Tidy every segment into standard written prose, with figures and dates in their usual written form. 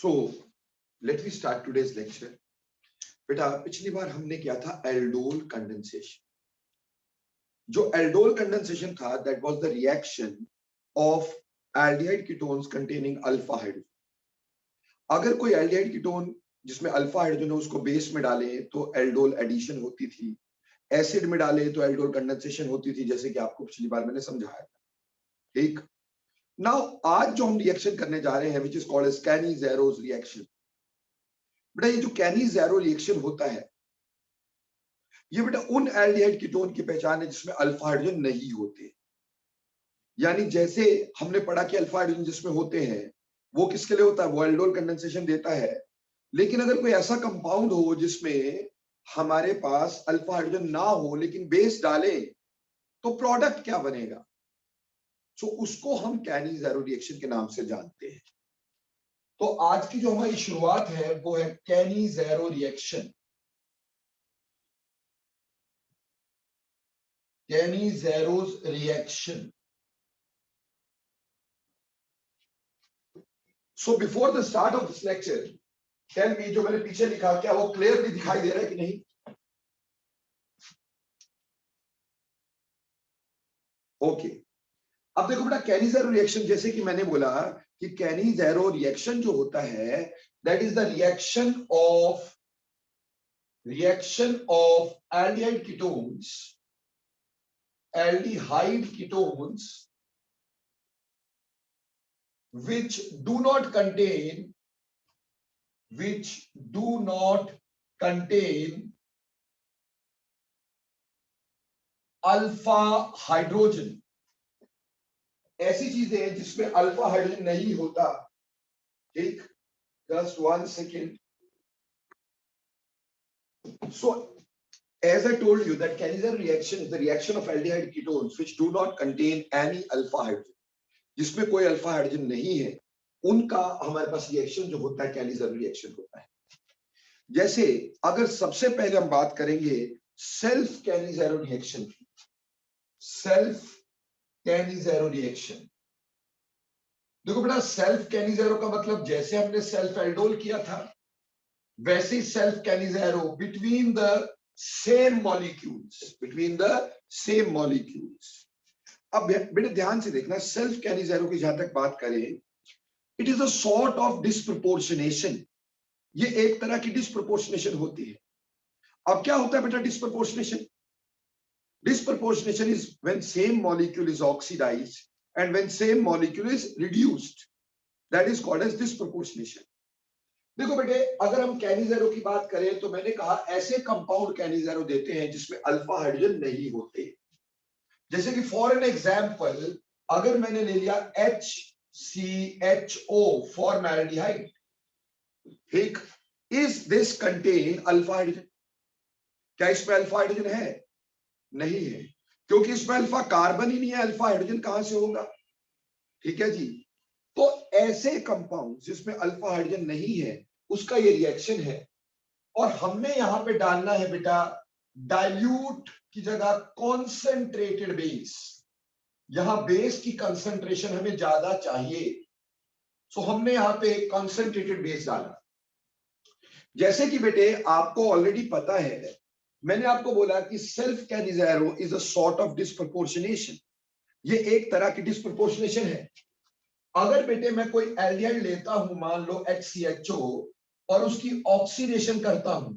So let me start today's lecture. बेटा पिछली बार हमने किया था एल्डोल कंडेंसेशन. जो एल्डोल कंडेंसेशन था that was the reaction of aldehyde ketones containing alpha hydrogen. अगर कोई aldehyde ketone जिसमें अल्फा हाइड्रोजन है उसको बेस में डाले तो एल्डोल एडिशन होती थी, एसिड में डाले तो एल्डोल कंडेंसेशन होती थी, जैसे कि आपको पिछली बार मैंने समझाया था. ठीक. नाउ आज जो हम रिएक्शन करने जा रहे हैं which is called as Cannizzaro reaction. बेटा ये जो कैनी-ज़ेरो रिएक्शन होता है ये बेटा उन एल्डिहाइड कीटोन की पहचान है जिसमें अल्फा हाइड्रोजन नहीं होते. यानी जैसे हमने पढ़ा कि अल्फा हाइड्रोजन जिसमें होते हैं वो किसके लिए होता है, वो एल्डोल कंडेंसेशन देता है. लेकिन अगर कोई ऐसा कंपाउंड हो जिसमें हमारे पास अल्फा हाइड्रोजन ना हो लेकिन बेस डाले तो प्रोडक्ट क्या बनेगा. सो उसको हम कैनी-ज़ेरो रिएक्शन के नाम से जानते हैं. तो आज की जो हमारी शुरुआत है वो है कैनी-ज़ेरो reaction. Cannizzaro reaction. So before the start of this lecture, tell me जो मैंने पीछे लिखा क्या वो क्लियरली दिखाई दे रहा है कि नहीं? ओके. अब देखो बेटा कैनी-ज़ेरो रिएक्शन जैसे कि मैंने बोला कि कैनी-ज़ेरो रिएक्शन जो होता है that is the reaction of aldehyde ketones which do not contain alpha hydrogen. ऐसी चीजें हैं जिसमें अल्फा हाइड्रोजन नहीं होता. ठीक. Just 1 second. So as I told you that Cannizzaro reaction is the reaction of aldehyde ketones which do not contain any alpha hydrogen. जिसमें कोई alpha hydrogen नहीं है उनका हमारे पास रिएक्शन जो होता है कैनी-ज़ेरो रिएक्शन होता है. जैसे अगर सबसे पहले हम बात करेंगे सेल्फ कैनी-ज़ेरो रिएक्शन की. सेल्फ कैनी-ज़ेरो रिएक्शन देखो बेटा सेल्फ कैनी-ज़ेरो का मतलब जैसे हमने सेल्फ एल्डोल किया था वैसे ही self Cannizzaro between the same molecules. अब बेटा ध्यान से देखना सेल्फ कैनी-ज़ेरो की जहां तक बात करें it is a sort of disproportionation. ये एक तरह की डिस्प्रपोर्शनेशन होती है. अब क्या होता है बेटा disproportionation? Disproportionation is when same molecule is oxidized and when same molecule is reduced. That is called as disproportionation. देखो बेटे अगर हम कैनी-ज़ेरो की बात करें तो मैंने कहा ऐसे कंपाउंड कैनी-ज़ेरो देते हैं जिसमें अल्फा हाइड्रोजन नहीं होते. जैसे कि फॉर एन एग्जांपल अगर मैंने ले लिया HCHO फॉर्मैल्डिहाइड. ठीक. Is this contain alpha hydrogen? क्या इसमें अल्फा हाइड्रोजन है? नहीं है, क्योंकि इसमें अल्फा कार्बन ही नहीं है. अल्फा हाइड्रोजन कहां से होगा. ठीक है जी. तो ऐसे कंपाउंड जिसमें अल्फा हाइड्रोजन नहीं है उसका ये रिएक्शन है. और हमने यहां पे डालना है बेटा डाइल्यूट की जगह कॉन्सेंट्रेटेड बेस. यहां बेस की कंसंट्रेशन हमें ज्यादा चाहिए. सो हमने यहां पे कॉन्सेंट्रेटेड बेस डाला. जैसे कि बेटे आपको ऑलरेडी पता है मैंने आपको बोला कि self Cannizzaro is a sort of disproportionation. ये एक तरह की डिस्प्रपोर्शनेशन है. अगर बेटे मैं कोई एल्डिहाइड लेता हूं मान लो HCHO और उसकी ऑक्सीडेशन करता हूं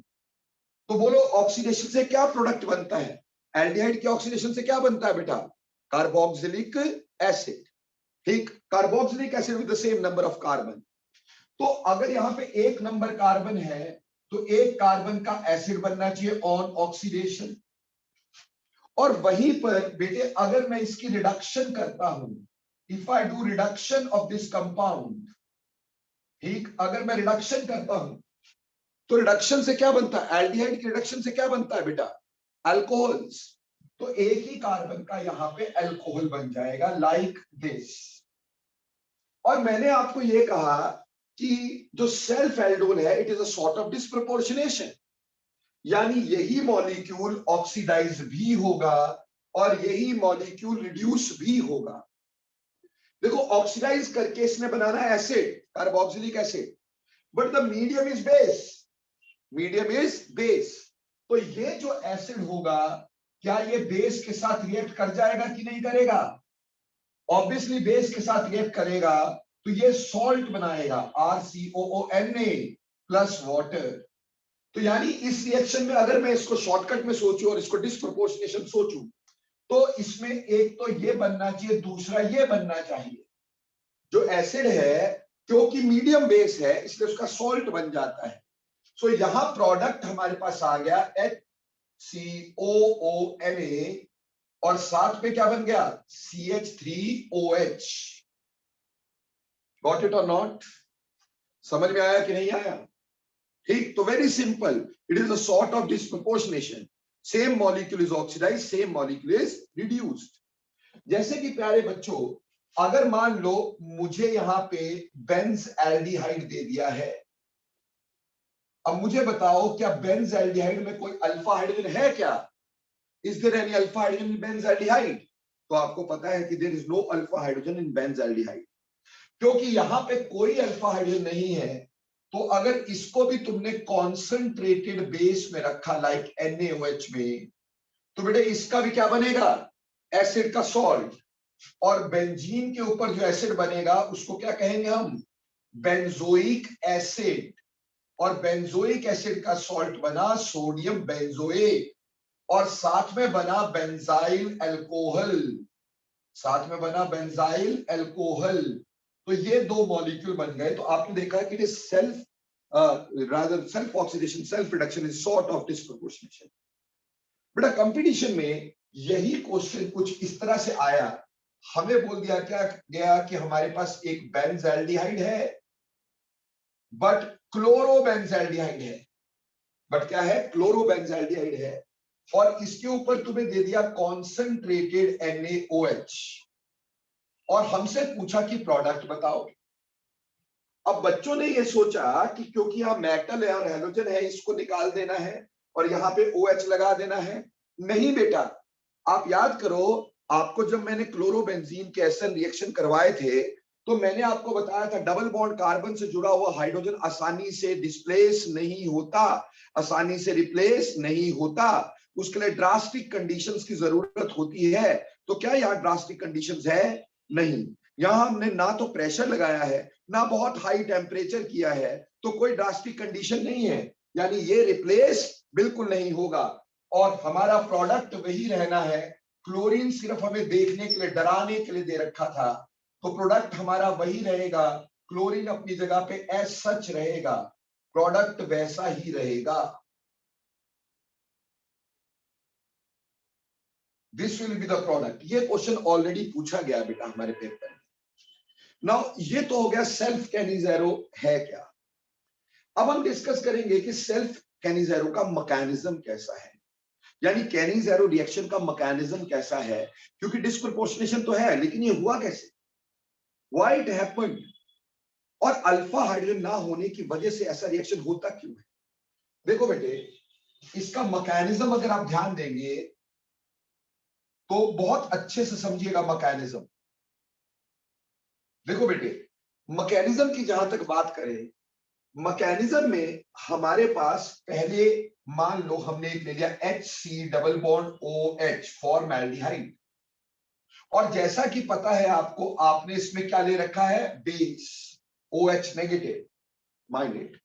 तो बोलो ऑक्सीडेशन से क्या प्रोडक्ट बनता है. एल्डिहाइड की ऑक्सीडेशन से क्या बनता है बेटा? Carboxylic acid. ठीक. Carboxylic acid with the same number of carbon. तो अगर यहां पे एक नंबर कार्बन है तो एक कार्बन का एसिड बनना चाहिए ऑन ऑक्सीडेशन. और वहीं पर बेटे अगर मैं इसकी रिडक्शन करता हूं if I do reduction of this compound. ठीक. अगर मैं रिडक्शन करता हूं तो रिडक्शन से क्या बनता है? एल्डिहाइड की रिडक्शन से क्या बनता है बेटा? अल्कोहल्स. तो एक ही कार्बन का यहां पे अल्कोहल बन जाएगा लाइक दिस. और मैंने आपको यह कहा कि जो सेल्फ एल्डोल है it is a sort of disproportionation. यानी यही मॉलिक्यूल ऑक्सीडाइज भी होगा और यही मॉलिक्यूल रिड्यूस भी होगा. देखो ऑक्सीडाइज करके इसने बनाना है acid carboxylic acid. But the medium is base, medium is base. तो ये जो एसिड होगा, क्या ये बेस के साथ रिएक्ट कर जाएगा कि नहीं करेगा? ऑब्वियसली बेस के साथ रिएक्ट करेगा, तो ये सॉल्ट बनाएगा, RCOONA प्लस वाटर। तो यानी इस रिएक्शन में अगर मैं इसको शॉर्टकट में सोचूं और इसको डिस्प्रोपोर्शनेशन सोचूं, तो इसमें एक तो ये बनना चाहिए, दूसरा ये बनना चाहिए। जो एसिड है क्योंकि मीडियम बेस है इसलिए उसका सॉल्ट बन जाता है। सो यहां प्रोडक्ट हमारे पास आ गया HCOONA और साथ में क्या बन गया? CH3OH। गॉट इट और नॉट? समझ में आया कि नहीं आया? ठीक, तो very simple, it is a sort of disproportionation. Same molecule is oxidize, same molecule is reduced. जैसे कि प्यारे बच्चों, अगर मान लो मुझे यहां पे बेंजल्डिहाइड दे दिया है, अब मुझे बताओ क्या बेंजल्डिहाइड में कोई अल्फा हाइड्रोजन है क्या? Is there any alpha hydrogen in benzaldehyde? तो आपको पता है कि there is no alpha hydrogen in benzaldehyde. क्योंकि यहां पे कोई अल्फा हाइड्रोजन नहीं है, तो अगर इसको भी तुमने कॉन्सेंट्रेटेड बेस में रखा लाइक NaOH में, तो बेटे इसका भी क्या बनेगा? एसिड का सॉल्ट। और बेंजीन के ऊपर जो एसिड बनेगा उसको क्या कहेंगे हम? Benzoic acid. और बेंजोइक एसिड का सॉल्ट बना सोडियम बेंजोएट, और साथ में बना बेंजाइल अल्कोहल, साथ में बना बेंजाइल अल्कोहल। तो ये दो मॉलिक्यूल बन गए। तो आपने देखा कि it is self rather self oxidation, self reduction is sort of disproportionation. बेटा कंपटीशन में यही क्वेश्चन कुछ इस तरह से आया, हमें बोल दिया क्या गया कि हमारे पास एक बेंजल्डिहाइड है, बट क्लोरोबेंजल्डिहाइड है। बट क्या है? क्लोरोबेंजल्डिहाइड है, और इसके ऊपर तुम्हें दे दिया कॉन्सेंट्रेटेड NaOH, और हमसे पूछा कि प्रोडक्ट बताओ। अब बच्चों ने ये सोचा कि क्योंकि यहाँ मेटल है और हैलोजन है, इसको निकाल देना है और यहाँ पे OH लगा देना है। नहीं बेटा, आप याद करो, आपको जब मैंने क्लोरोबेंजीन के एसएन रिएक्शन करवाए थे, तो मैंने आपको बताया था डबल बॉन्ड कार्बन से जुड़ा हुआ हाइड्रोजन आसानी से डिस्प्लेस नहीं होता, आसानी से रिप्लेस नहीं होता, उसके लिए ड्रास्टिक कंडीशंस की जरूरत होती है। तो क्या यहाँ ड्रास्टिक कंडीशंस है? नहीं। यहाँ हमने ना तो प्रेशर लगाया है, ना बहुत हाई टेम्परेचर किया है, तो कोई ड्रास्टिक कंडीशन नहीं है, यानी ये रिप्लेस बिल्कुल नहीं होगा। और हमारा प्रोडक्ट वही रहना है। क्लोरीन सिर्फ हमें देखने के लिए, डराने के लिए दे रखा था, तो प्रोडक्ट हमारा वही रहेगा। क्लोरीन अपनी जगह पे एज सच रहेगा, प्रोडक्ट वैसा ही रहेगा। This will be the product. ये क्वेश्चन ऑलरेडी पूछा गया बेटा हमारे पेपर में। नाउ ये तो हो गया सेल्फ कैनिज़ेरो है क्या। अब हम डिस्कस करेंगे कि सेल्फ कैनिज़ेरो का मैकेनिज्म कैसा है, यानी कैनिज़ेरो रिएक्शन का मैकेनिज्म कैसा है। क्योंकि डिस्प्रोपोर्शनेशन तो है, लेकिन ये हुआ कैसे, व्हाई इट हैपेंड, और अल्फा हाइड्रोजन ना होने की वजह से ऐसा रिएक्शन होता क्यों है। देखो बेटे, इसका मैकेनिज्म अगर आप ध्यान देंगे तो बहुत अच्छे से समझिएगा मैकेनिज्म। देखो बेटे, मैकेनिज्म की जहां तक बात करें, मैकेनिज्म में हमारे पास पहले मान लो हमने एक ले लिया HC डबल बॉन्ड OH फॉर्मैल्डिहाइड, और जैसा कि पता है आपको, आपने इसमें क्या ले रखा है? Base OH negative. Mind it,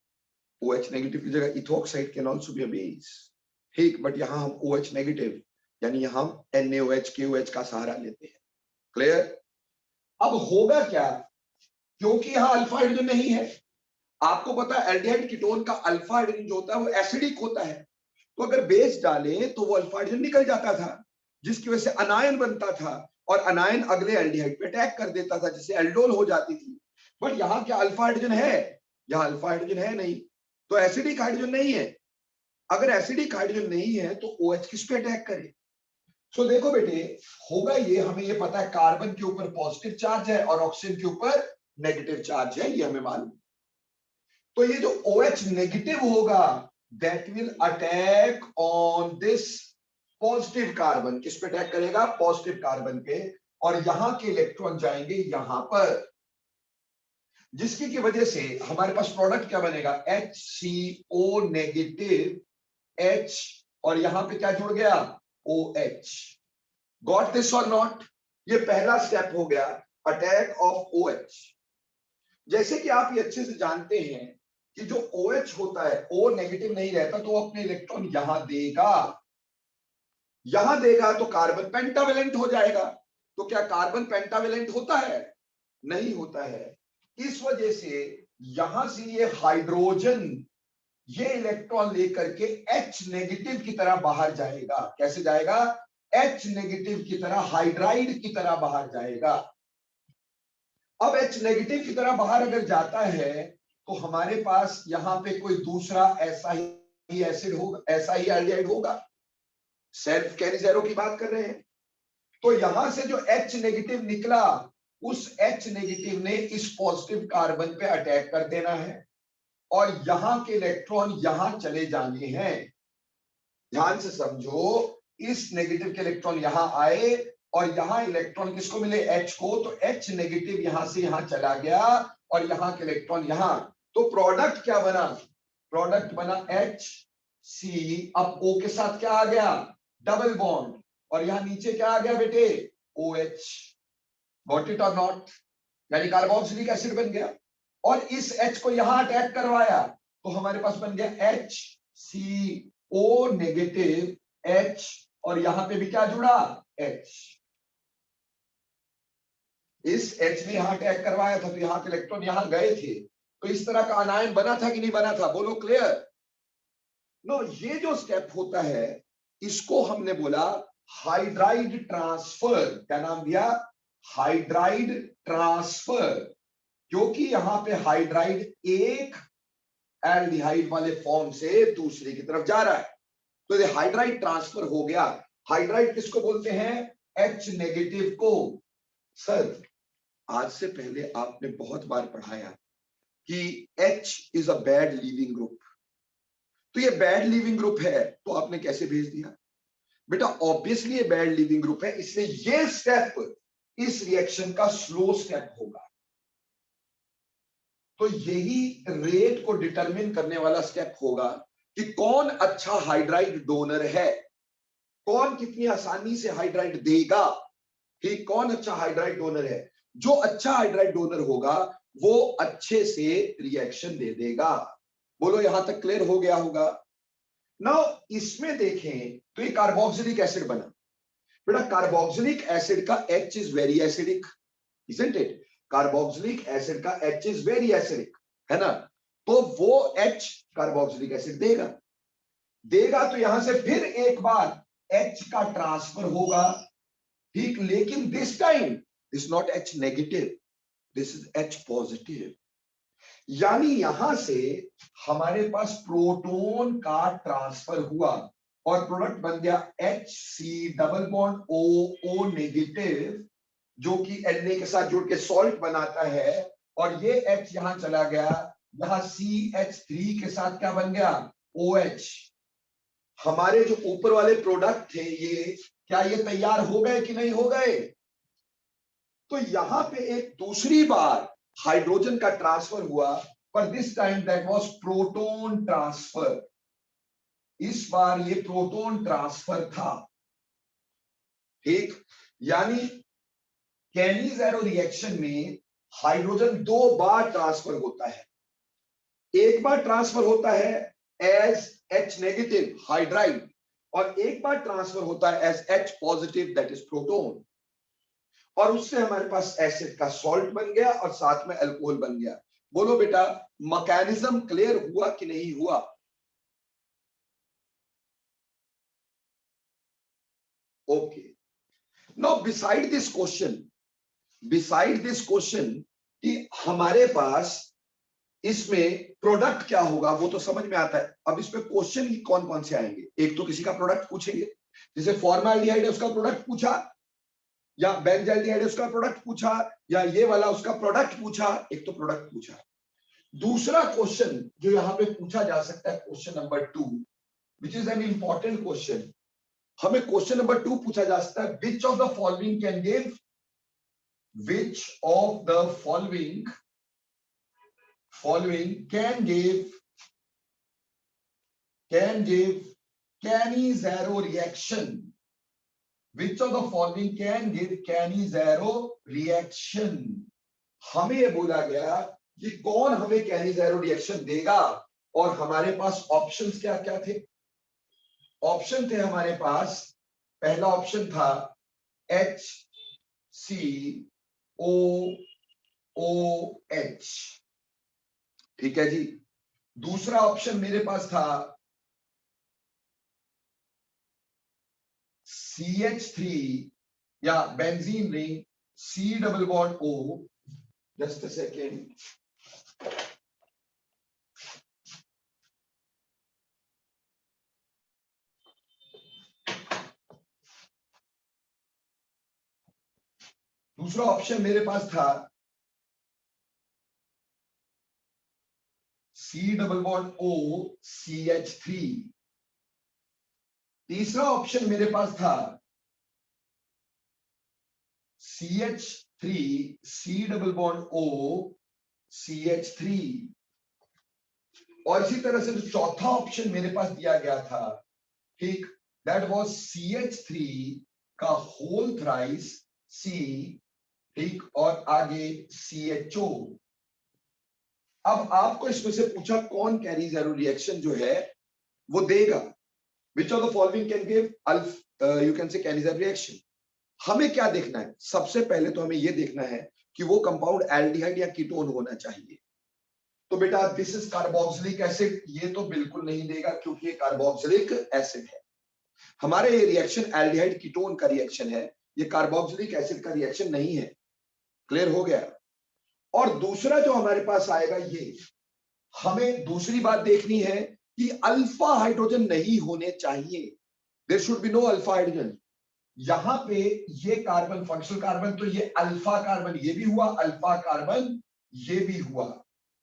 OH negative की जगह ethoxide can also be a base, ठीक, बट यहां हम OH नेगेटिव यानी यहां NaOH KOH का सहारा लेते हैं। क्लियर? अब होगा क्या, क्योंकि यहां अल्फा हाइड्रोजन नहीं है, आपको पता है एल्डिहाइड कीटोन का अल्फा हाइड्रोजन जो होता है वो एसिडिक होता है, तो अगर बेस डाले तो वो अल्फा हाइड्रोजन निकल जाता था, जिसकी वजह से अनायन बनता था, और अनायन अगले एल्डिहाइड पे अटैक कर देता था, जिससे एल्डोल हो जाती थी। बट यहां क्या अल्फा हाइड्रोजन है? यहां अल्फा हाइड्रोजन है नहीं, तो एसिडिक हाइड्रोजन नहीं है। अगर एसिडिक हाइड्रोजन नहीं है तो OH किस पे अटैक करे? सो देखो बेटे, होगा ये, हमें ये पता है कार्बन के ऊपर पॉजिटिव चार्ज है और ऑक्सीजन के ऊपर नेगेटिव चार्ज है, ये हमें मालूम। तो ये जो OH नेगेटिव होगा, that will attack on this positive carbon. किस पे अटैक करेगा? पॉजिटिव कार्बन पे, और यहां के इलेक्ट्रॉन जाएंगे यहां पर। जिसकी की वजह से हमारे पास प्रोडक्ट क्या बनेगा, HCO नेगेटिव H, और यहां पे क्या जुड़ गया, OH। गॉट दिस और नॉट? ये पहला स्टेप हो गया, अटैक ऑफ OH। जैसे कि आप ये अच्छे से जानते हैं कि जो OH होता है, O नेगेटिव नहीं रहता तो अपने इलेक्ट्रॉन यहां देगा तो कार्बन पेंटावेलेंट हो जाएगा। तो क्या कार्बन पेंटावेलेंट होता है? नहीं होता है। इस वजह से यहां से ये हाइड्रोजन ये इलेक्ट्रॉन लेकर के H नेगेटिव की तरह बाहर जाएगा। कैसे जाएगा? H नेगेटिव की तरह, हाइड्राइड की तरह बाहर जाएगा। अब H नेगेटिव की तरह बाहर अगर जाता है तो हमारे पास यहां पे कोई दूसरा ऐसा ही एसिड होगा, ऐसा ही एल्डिहाइड होगा। सेल्फ कैरी ज़ीरो की बात कर रहे हैं। तो यहां से जो H नेगेटिव निकला, उस H नेगेटिव ने इस पॉजिटिव कार्बन पे अटैक कर देना है और यहां के इलेक्ट्रॉन यहां चले जाने हैं। ध्यान से समझो, इस नेगेटिव के इलेक्ट्रॉन यहां आए और यहां इलेक्ट्रॉन किसको मिले, H को। तो H नेगेटिव यहां से यहां चला गया और यहां के इलेक्ट्रॉन यहां। तो प्रोडक्ट क्या बना? प्रोडक्ट बना HC। अब O के साथ क्या आ गया, डबल बॉन्ड, और यहां नीचे क्या आ गया बेटे, OH। गॉट इट और नॉट? यानी कार्बोक्सिलिक एसिड बन गया। और इस H को यहां अटैक करवाया तो हमारे पास बन गया HCO नेगेटिव H, और यहां पे भी क्या जुड़ा, H। इस H ने यहां अटैक करवाया था तो यहां के इलेक्ट्रॉन यहां गए थे। तो इस तरह का अनायन बना था कि नहीं बना था, बोलो क्लियर? नो, ये जो स्टेप होता है इसको हमने बोला हाइड्राइड ट्रांसफर। क्या नाम दिया, हाइड्राइड ट्रांसफर। क्योंकि यहां पे हाइड्राइड एक एल्डिहाइड वाले फॉर्म से दूसरे की तरफ जा रहा है, तो ये हाइड्राइड ट्रांसफर हो गया। हाइड्राइड किसको बोलते हैं, H नेगेटिव को। सर, आज से पहले आपने बहुत बार पढ़ाया कि H is a bad leaving group. तो ये बैड लीविंग ग्रुप है तो आपने कैसे भेज दिया? बेटा ऑब्वियसली ये बैड लीविंग ग्रुप है, इसलिए ये स्टेप इस रिएक्शन का स्लो स्टेप होगा। तो यही रेट को डिटरमिन करने वाला स्टेप होगा कि कौन अच्छा हाइड्राइड डोनर है, कौन कितनी आसानी से हाइड्राइड देगा, कि कौन अच्छा हाइड्राइड डोनर है। जो अच्छा हाइड्राइड डोनर होगा वो अच्छे से रिएक्शन दे देगा। बोलो यहां तक क्लियर हो गया होगा? नाउ इसमें देखें तो ये कार्बोक्सिलिक एसिड बना। बेटा कार्बोक्सिलिक एसिड का H is very acidic, isn't it? Carboxylic acid का H इज वेरी एसिडिक, है ना? तो वो H कार्बोक्सिलिक एसिड देगा तो यहां से फिर एक बार H का ट्रांसफर होगा, ठीक। लेकिन this time is not H negative, this is H positive. यानी यहां से हमारे पास प्रोटॉन का ट्रांसफर हुआ और प्रोडक्ट बन गया HC double bond O negative, जो कि Na के साथ जुड़ के सॉल्ट बनाता है। और ये H यहां चला गया, यहां CH3 के साथ क्या बन गया, OH। हमारे जो ऊपर वाले प्रोडक्ट थे ये, क्या ये तैयार हो गए कि नहीं हो गए? तो यहां पे एक दूसरी बार हाइड्रोजन का ट्रांसफर हुआ, पर this time that was proton transfer. इस बार ये प्रोटॉन ट्रांसफर था, ठीक। यानी कैनी-ज़ेरो रिएक्शन में हाइड्रोजन दो बार ट्रांसफर होता है। एक बार ट्रांसफर होता है एज H नेगेटिव हाइड्राइड, और एक बार ट्रांसफर होता है as H positive that is proton. और उससे हमारे पास एसिड का सॉल्ट बन गया और साथ में अल्कोहल बन गया। बोलो बेटा मैकेनिज्म क्लियर हुआ कि नहीं हुआ? Okay, now beside this question कि हमारे पास इसमें प्रोडक्ट क्या होगा वो तो समझ में आता है। अब इसमें क्वेश्चन ही कौन कौन से आएंगे? एक तो किसी का प्रोडक्ट पूछेंगे, जैसे फॉर्माल्डिहाइड है उसका प्रोडक्ट पूछा, या बेंजाल्डिहाइड उसका प्रोडक्ट पूछा, या ये वाला उसका प्रोडक्ट पूछा। एक तो प्रोडक्ट पूछा। दूसरा क्वेश्चन जो यहां पे पूछा जा सकता है, question number 2, which is an important question. हमें क्वेश्चन नंबर 2 पूछा जा सकता है, विच of the following can give, which of the following following can give Cannizzaro reaction. Which of the following can give Cannizzaro reaction? हमें ये बोला गया कि कौन हमें Cannizzaro reaction देगा, और हमारे पास ऑप्शंस क्या क्या थे? ऑप्शन थे हमारे पास, पहला ऑप्शन था HCOOH, ठीक है जी। दूसरा ऑप्शन मेरे पास था CH3 या benzene ring C double bond O। Just a second, दूसरा ऑप्शन मेरे पास था C double bond O CH3। तीसरा ऑप्शन मेरे पास था CH3 C double bond O CH3। और इसी तरह से जो चौथा ऑप्शन मेरे पास दिया गया था, ठीक, दैट वाज CH3 का होल थ्राइस C, ठीक, और आगे CHO। अब आपको इसमें से पूछा कौन Cannizzaro रिएक्शन जो है वो देगा, which of the following can give you can say Cannizzaro reaction। हमें क्या देखना है? सबसे पहले तो हमें ये देखना है कि वो कंपाउंड एल्डिहाइड या कीटोन होना चाहिए। तो बेटा दिस इज कार्बोक्सिलिक एसिड, ये तो बिल्कुल नहीं देगा क्योंकि ये कार्बोक्सिलिक एसिड है। हमारे ये रिएक्शन एल्डिहाइड कीटोन का रिएक्शन है, ये कार्बोक्सिलिक एसिड का रिएक्शन नहीं है। क्लियर हो गया? और दूसरा जो हमारे पास आएगा, ये हमें दूसरी बात देखनी है कि अल्फा हाइड्रोजन नहीं होने चाहिए। There should be no alpha hydrogen. यहां पे ये कार्बन फंक्शनल कार्बन, तो ये अल्फा कार्बन ये भी हुआ, अल्फा कार्बन ये भी हुआ,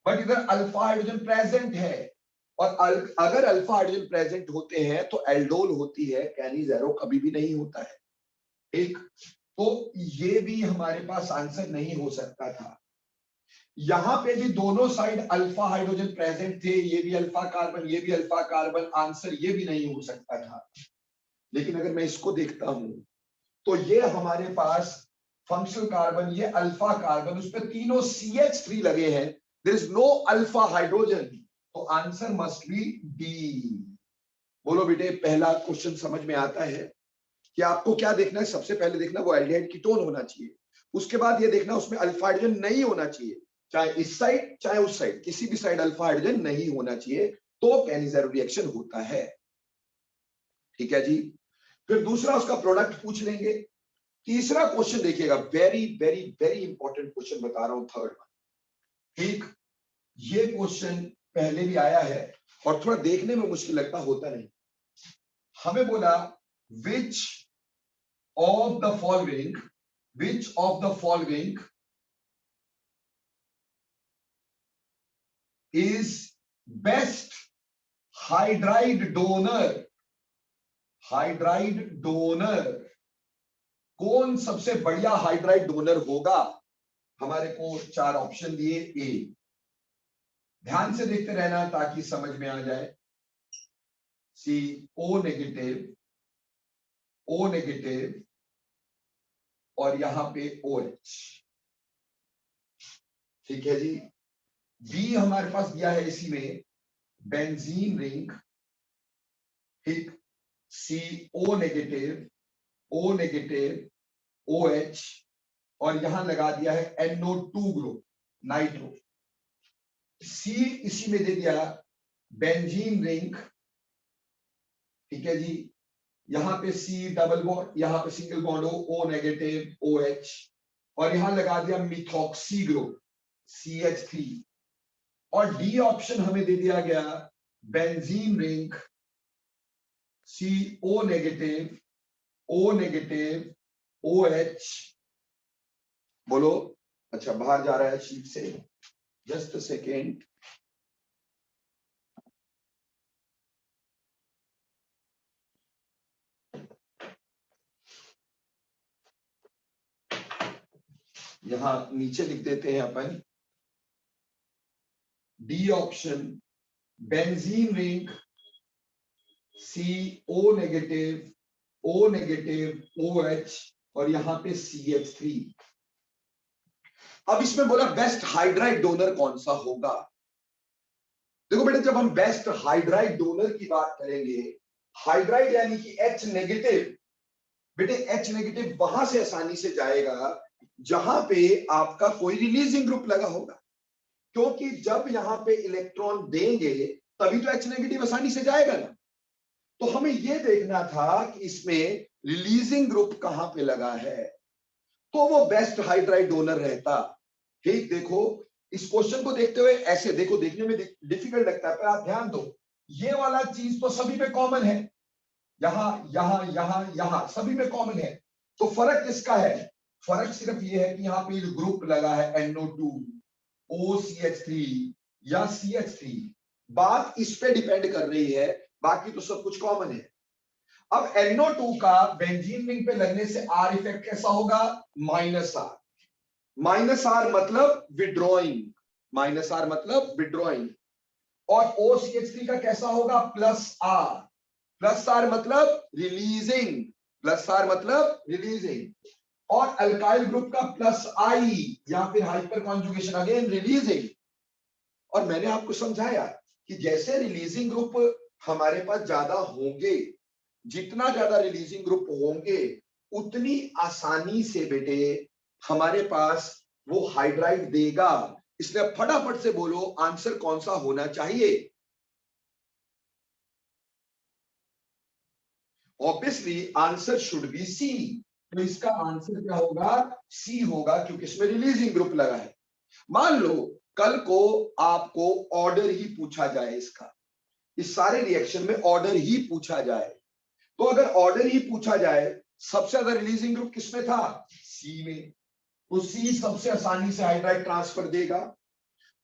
बट इधर अल्फा हाइड्रोजन प्रेजेंट है। और अगर अल्फा हाइड्रोजन प्रेजेंट होते हैं तो एल्डोल होती है, Cannizzaro कभी भी नहीं होता है। एक तो ये भी हमारे पास आंसर नहीं हो सकता था। यहां पे भी दोनों साइड अल्फा हाइड्रोजन प्रेजेंट थे, ये भी अल्फा कार्बन ये भी अल्फा कार्बन, आंसर ये भी नहीं हो सकता था। लेकिन अगर मैं इसको देखता हूं तो ये हमारे पास फंक्शनल कार्बन, ये अल्फा कार्बन, उस पर तीनों CH3 लगे हैं, there is no alpha hydrogen, तो आंसर मस्ट बी डी। बोलो बेटे, पहला क्वेश्चन समझ में आता है कि आपको क्या देखना है? सबसे पहले देखना वो एल्डिहाइड कीटोन होना चाहिए, उसके बाद ये देखना उसमें अल्फा हाइड्रोजन नहीं होना चाहिए, चाहे इस साइड चाहे उस साइड, किसी भी साइड अल्फा हाइड्रोजन नहीं होना चाहिए, तो Cannizzaro रिएक्शन होता है। ठीक है जी। फिर दूसरा उसका प्रोडक्ट पूछ लेंगे। तीसरा क्वेश्चन देखिएगा, very very very important question बता रहा हूं, थर्ड वन। ठीक, ये क्वेश्चन पहले भी आया है और थोड़ा देखने में मुश्किल लगता, होता नहीं। हमें बोला विच of the following is best hydride donor, कौन सबसे बढ़िया हाइड्राइड डोनर होगा? हमारे को चार ऑप्शन दिए। ए, ध्यान से देखते रहना ताकि समझ में आ जाए। सी ओ नेगेटिव और यहां पे OH, ठीक है जी। बी हमारे पास दिया है इसी में बेंजीन रिंग, ठीक, CO नेगेटिव OH, और यहां लगा दिया है NO2 ग्रुप, नाइट्रो। सी इसी में दे दिया बेंजीन रिंग, ठीक है जी, यहां पे C डबल बॉन्ड, यहां पे single bond O negative OH, और यहां लगा दिया मिथॉक्सी ग्रुप CH3, और डी ऑप्शन हमें दे दिया गया benzene ring CO negative OH। बोलो, अच्छा बाहर जा रहा है शीट से, जस्ट अ सेकेंड। यहां नीचे लिख देते हैं अपन, D option, benzene ring CO negative, O negative, OH और यहां पे CH3। अब इसमें बोला बेस्ट हाइड्राइड डोनर कौन सा होगा। देखो बेटा, जब हम बेस्ट हाइड्राइड डोनर की बात करेंगे, हाइड्राइड यानी कि H नेगेटिव, बेटे H नेगेटिव वहां से आसानी से जाएगा जहां पे आपका कोई रिलीजिंग ग्रुप लगा होगा, क्योंकि जब यहां पे इलेक्ट्रॉन देंगे तभी तो H नेगेटिव आसानी से जाएगा ना। तो हमें यह देखना था कि इसमें रिलीजिंग ग्रुप कहां पे लगा है, तो वो बेस्ट हाइड्राइड डोनर रहता। ठीक, देखो इस क्वेश्चन को देखते हुए ऐसे देखो, देखने में डिफिकल्ट लगता है, पर आप ध्यान दो, ये वाला चीज तो सभी में कॉमन है, यहां यहां यहां यहां सभी में कॉमन है। तो फर्क किसका है, फर्क सिर्फ ये है कि यहाँ पे ग्रुप लगा है NO2, OCH3 या CH3, बात इस पे डिपेंड कर रही है, बाकी तो सब कुछ कॉमन है। अब NO2 का बेंजीन रिंग पे लगने से R इफेक्ट कैसा होगा, -R, -R मतलब विड्रॉइंग, -R मतलब विड्रॉइंग, और OCH3 का कैसा होगा, +R, +R मतलब रिलीजिंग, +R मतलब रिलीजिंग, और अल्काइल ग्रुप का +I या फिर हाइपर कॉन्जुगेशन, अगेन रिलीजिंग। और मैंने आपको समझाया कि जैसे रिलीजिंग ग्रुप हमारे पास ज्यादा होंगे, जितना ज्यादा रिलीजिंग ग्रुप होंगे उतनी आसानी से बेटे हमारे पास वो हाइड्राइड देगा। इसलिए फटाफट से बोलो आंसर कौन सा होना चाहिए। Obviously answer should be C, तो इसका आंसर क्या होगा, सी होगा, क्योंकि इसमें रिलीजिंग ग्रुप लगा है। मान लो कल को आपको ऑर्डर ही पूछा जाए इसका, इस सारे रिएक्शन में ऑर्डर ही पूछा जाए, तो अगर ऑर्डर ही पूछा जाए सबसे ज्यादा रिलीजिंग ग्रुप किसमें था, सी में, तो सी सबसे आसानी से हाइड्राइड ट्रांसफर देगा।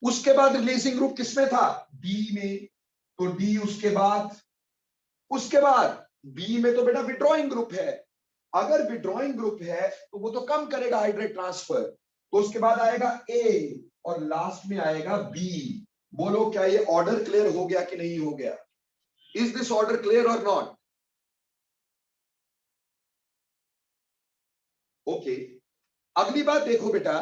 उसके बाद रिलीजिंग ग्रुप किसमें था, डी में, तो डी, उसके बाद बी में तो बेटा विड्रॉइंग ग्रुप है, अगर विड्रॉइंग ग्रुप है तो वो तो कम करेगा हाइड्राइड ट्रांसफर, तो उसके बाद आएगा ए और लास्ट में आएगा बी। बोलो क्या ये ऑर्डर क्लियर हो गया कि नहीं हो गया, इज दिस ऑर्डर क्लियर और नॉट। ओके, अगली बात देखो बेटा,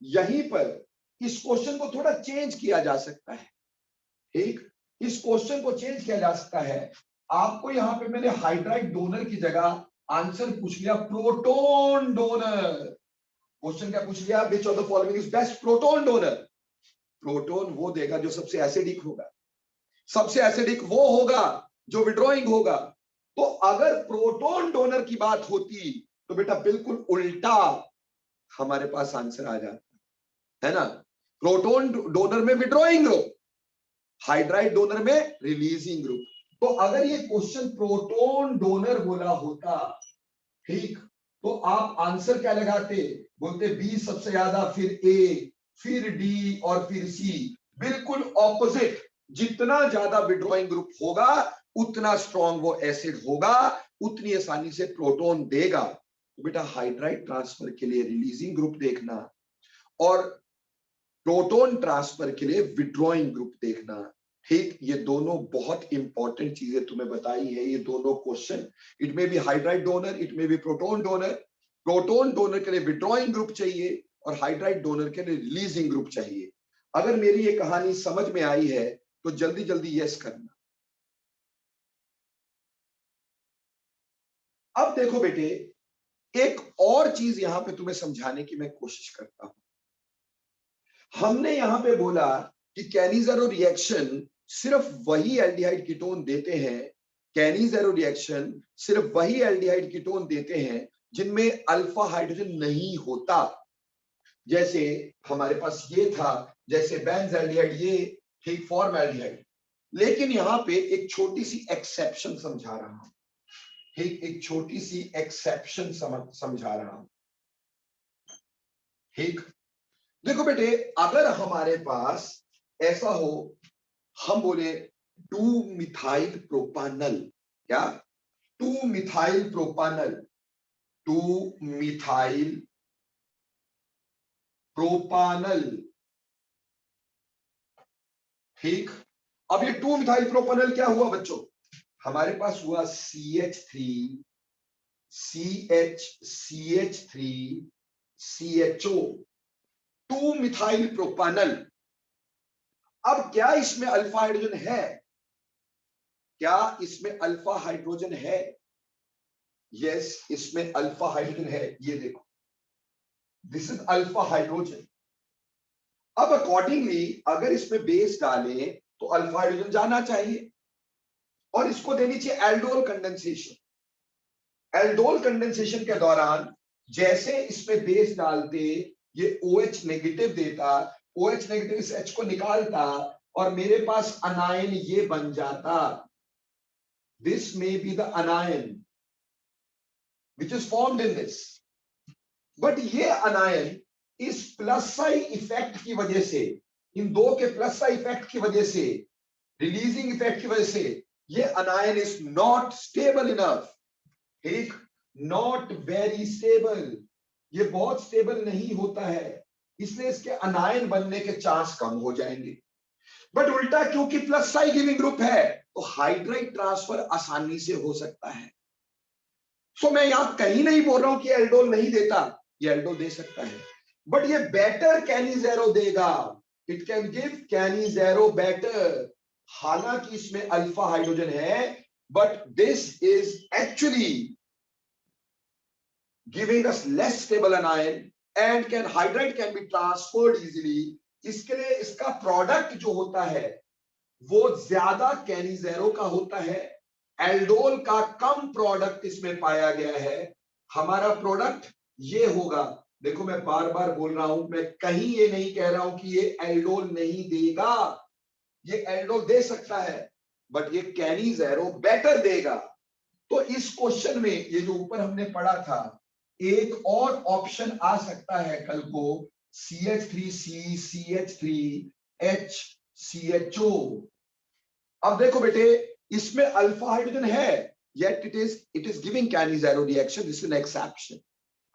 यहीं पर इस क्वेश्चन को थोड़ा चेंज किया जा सकता है। ठीक, इस क्वेश्चन को चेंज किया जा सकता है। आपको यहां पे मैंने हाइड्राइड डोनर की जगह आंसर पूछ लिया प्रोटोन डोनर। क्वेश्चन क्या पूछ लिया, विच of the following is best proton donor. Proton वो देगा जो सबसे एसिडिक होगा, सबसे एसिडिक वो होगा जो विड्रॉइंग होगा। तो अगर प्रोटोन डोनर की बात होती तो बेटा बिल्कुल उल्टा हमारे पास आंसर आ जाता है ना। प्रोटोन डोनर में विड्रॉइंग ग्रुप, हाइड्राइड डोनर में रिलीजिंग ग्रुप। तो अगर ये क्वेश्चन प्रोटोन डोनर बोला होता, ठीक, तो आप आंसर क्या लगाते, बोलते बी सबसे ज्यादा, फिर ए, फिर डी और फिर सी। बिल्कुल ऑपोजिट, जितना ज्यादा विड्रॉइंग ग्रुप होगा उतना स्ट्रॉन्ग वो एसिड होगा, उतनी आसानी से प्रोटोन देगा। तो बेटा हाइड्राइड ट्रांसफर के लिए रिलीजिंग ग्रुप देखना और प्रोटोन ट्रांसफर के लिए विड्रॉइंग ग्रुप देखना। ठीक, ये दोनों बहुत इंपॉर्टेंट चीजें तुम्हें बताई है, ये दोनों क्वेश्चन, इट में भी हाइड्राइड डोनर, इट में भी प्रोटोन डोनर। प्रोटोन डोनर के लिए विड्रॉइंग ग्रुप चाहिए और हाइड्राइड डोनर के लिए रिलीजिंग ग्रुप चाहिए। अगर मेरी ये कहानी समझ में आई है तो जल्दी जल्दी यस करना। अब देखो बेटे, एक और चीज यहां पे तुम्हें समझाने की मैं कोशिश करता हूं। हमने यहां पे बोला कि कैनी-ज़ेरो रिएक्शन सिर्फ वही एल्डिहाइड कीटोन देते हैं, कैनी-ज़ेरो रिएक्शन सिर्फ वही एल्डिहाइड कीटोन देते हैं जिनमें अल्फा हाइड्रोजन नहीं होता। जैसे हमारे पास ये था, जैसे बेंज़-एल्डिहाइड, ये ठीक फॉर्मएल्डिहाइड। लेकिन यहां पे एक छोटी सी एक्सेप्शन समझा रहा हूं, ठीक, एक छोटी सी एक्सेप्शन समझा रहा हूं। ठीक, देखो बेटे, अगर हमारे पास ऐसा हो, हम बोले 2 मिथाइल प्रोपानल, क्या 2 मिथाइल प्रोपानल, 2 मिथाइल प्रोपानल, ठीक। अब ये 2 मिथाइल प्रोपेनॉल क्या हुआ बच्चों, हमारे पास हुआ CH3 CH3 CHO 2 methyl propanol. अब क्या इसमें अल्फा हाइड्रोजन है, क्या इसमें अल्फा हाइड्रोजन है? यस, इसमें अल्फा हाइड्रोजन है, ये देखो दिस इज अल्फा हाइड्रोजन। अब अकॉर्डिंगली अगर इसमें बेस डालें तो अल्फा हाइड्रोजन जाना चाहिए और इसको देनी चाहिए एल्डोल कंडेंसेशन। एल्डोल कंडेंसेशन के दौरान जैसे इसमें बेस डालते ये OH नेगेटिव देता, OH नेगेटिव इस H को निकालता और मेरे पास अनायन ये बन जाता। This may be the अनायन which is formed in this, but ये अनायन इस प्लस साई इफेक्ट की वजह से, इन दो के प्लस साई इफेक्ट की वजह से, रिलीजिंग इफेक्ट की वजह से ये अनायन इज नॉट स्टेबल इनफ। ठीक, नॉट वेरी स्टेबल, ये बहुत स्टेबल नहीं होता है, इसलिए इसके अनायन बनने के चांस कम हो जाएंगे। बट उल्टा क्योंकि प्लस साई गिविंग ग्रुप है तो हाइड्राइड ट्रांसफर आसानी से हो सकता है। सो मैं यहां कहीं नहीं बोल रहा हूं कि एल्डोल नहीं देता, ये एल्डोल दे सकता है, बट ये बेटर कैनिजेरो देगा। It can give Cannizzaro better, हालांकि इसमें अल्फा हाइड्रोजन है, but this is actually giving us less stable anion and can hydride can be transferred easily. इसके लिए इसका प्रोडक्ट जो होता है वो ज्यादा कैनिजेरो का होता है, एल्डोल का कम प्रोडक्ट इसमें पाया गया है। हमारा प्रोडक्ट ये होगा, देखो मैं बार बार बोल रहा हूं, मैं कहीं ये नहीं कह रहा हूं कि ये एल्डोल नहीं देगा, ये एल्डोल दे सकता है, बट ये कैनिजेरो बेटर देगा। तो इस क्वेश्चन में ये जो ऊपर हमने पढ़ा था, एक और ऑप्शन आ सकता है कल को, CH3C CH3H CHO। अब देखो बेटे, इसमें अल्फा हाइड्रोजन है, yet it is giving Cannizzaro reaction, this is an exception।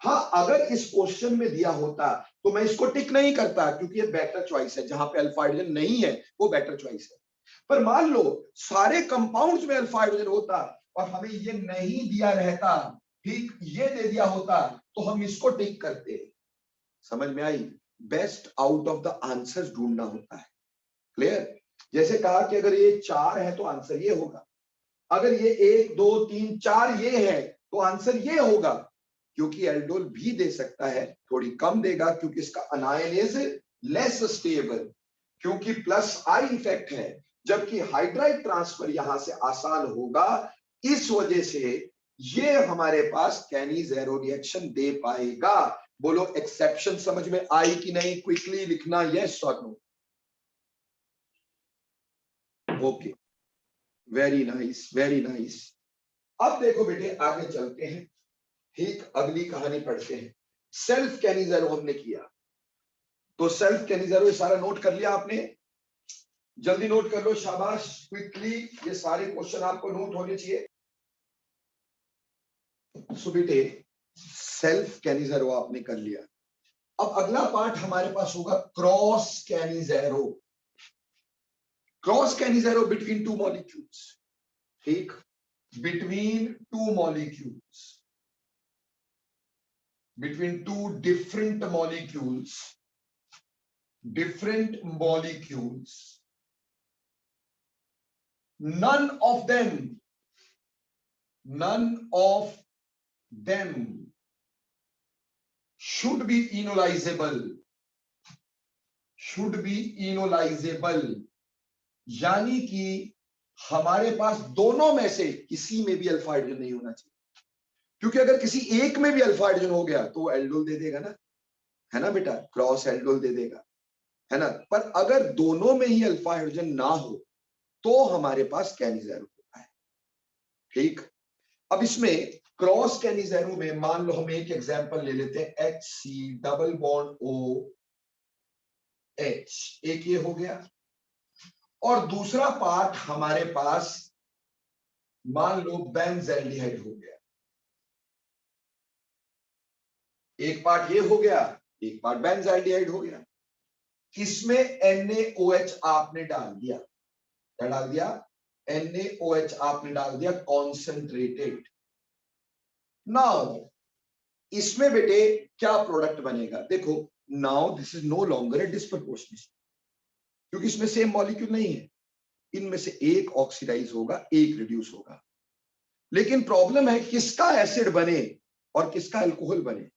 हाँ, अगर इस क्वेश्चन में दिया होता तो मैं इसको टिक नहीं करता क्योंकि ये बेटर चॉइस है, जहां पे अल्फा हाइड्रोजन नहीं है वो बेटर चॉइस है। पर मान लो सारे कंपाउंड्स में अल्फा हाइड्रोजन होता और हमें ये नहीं दिया रहता, ठीक, ये दे दिया होता तो हम इसको टिक करते। समझ में आई? Best out of the answers ढूंढना होता है। क्लियर? जैसे कहा कि अगर ये 4 है तो आंसर ये होगा, अगर ये 1 2 3 4 ये है तो आंसर ये होगा, क्योंकि एल्डोल भी दे सकता है, थोड़ी कम देगा क्योंकि इसका अनायन इज लेस स्टेबल, क्योंकि प्लस आई इफेक्ट है, जबकि हाइड्राइड ट्रांसफर यहां से आसान होगा, इस वजह से ये हमारे पास कैनिजेरो रिएक्शन दे पाएगा। बोलो एक्सेप्शन समझ में आई कि नहीं? क्विकली लिखना यस और no. Okay, very nice very nice. अब देखो बेटे आगे चलते हैं, ठीक, अगली कहानी पढ़ते हैं। सेल्फ कैनिजेरो हमने किया, तो सेल्फ कैनिजेरो सारा नोट कर लिया आपने? जल्दी नोट कर लो, शाबाश, क्विकली, ये सारे क्वेश्चन आपको नोट होने चाहिए। सो बेटे सेल्फ कैनिजेरो आपने कर लिया, अब अगला पार्ट हमारे पास होगा cross Cannizzaro. Cross Cannizzaro between two molecules, ठीक, between two molecules, between two different molecules, none of them should be enolizable, यानी कि हमारे पास दोनों में से किसी में भी अल्फा हाइड्रोजन नहीं होना चाहिए, क्योंकि अगर किसी एक में भी अल्फा हाइड्रोजन हो गया तो वो एल्डोल दे देगा ना, है ना बेटा, क्रॉस एल्डोल दे देगा, है ना। पर अगर दोनों में ही अल्फा हाइड्रोजन ना हो तो हमारे पास कैनिजेरो होता है, ठीक। अब इसमें क्रॉस कैनिजेरो में मान लो हम एक एग्जांपल ले लेते हैं, HC डबल बॉन्ड OH, एक ये हो गया, और दूसरा पार्ट हमारे पास मान लो बेंजल्डिहाइड हो गया, एक पार्ट ये हो गया, एक पार्ट बेंजल्डिहाइड हो गया। इसमें NaOH आपने डाल दिया, क्या डाल दिया? NaOH आपने डाल दिया कॉन्सेंट्रेटेड। नाउ इसमें बेटे क्या प्रोडक्ट बनेगा? देखो, now this is no longer a disproportionate, क्योंकि इसमें सेम मॉलिक्यूल नहीं है। इनमें से एक ऑक्सीडाइज होगा, एक रिड्यूस होगा। लेकिन प्रॉब्लम है किसका एसिड बने और किसका अल्कोहल बने,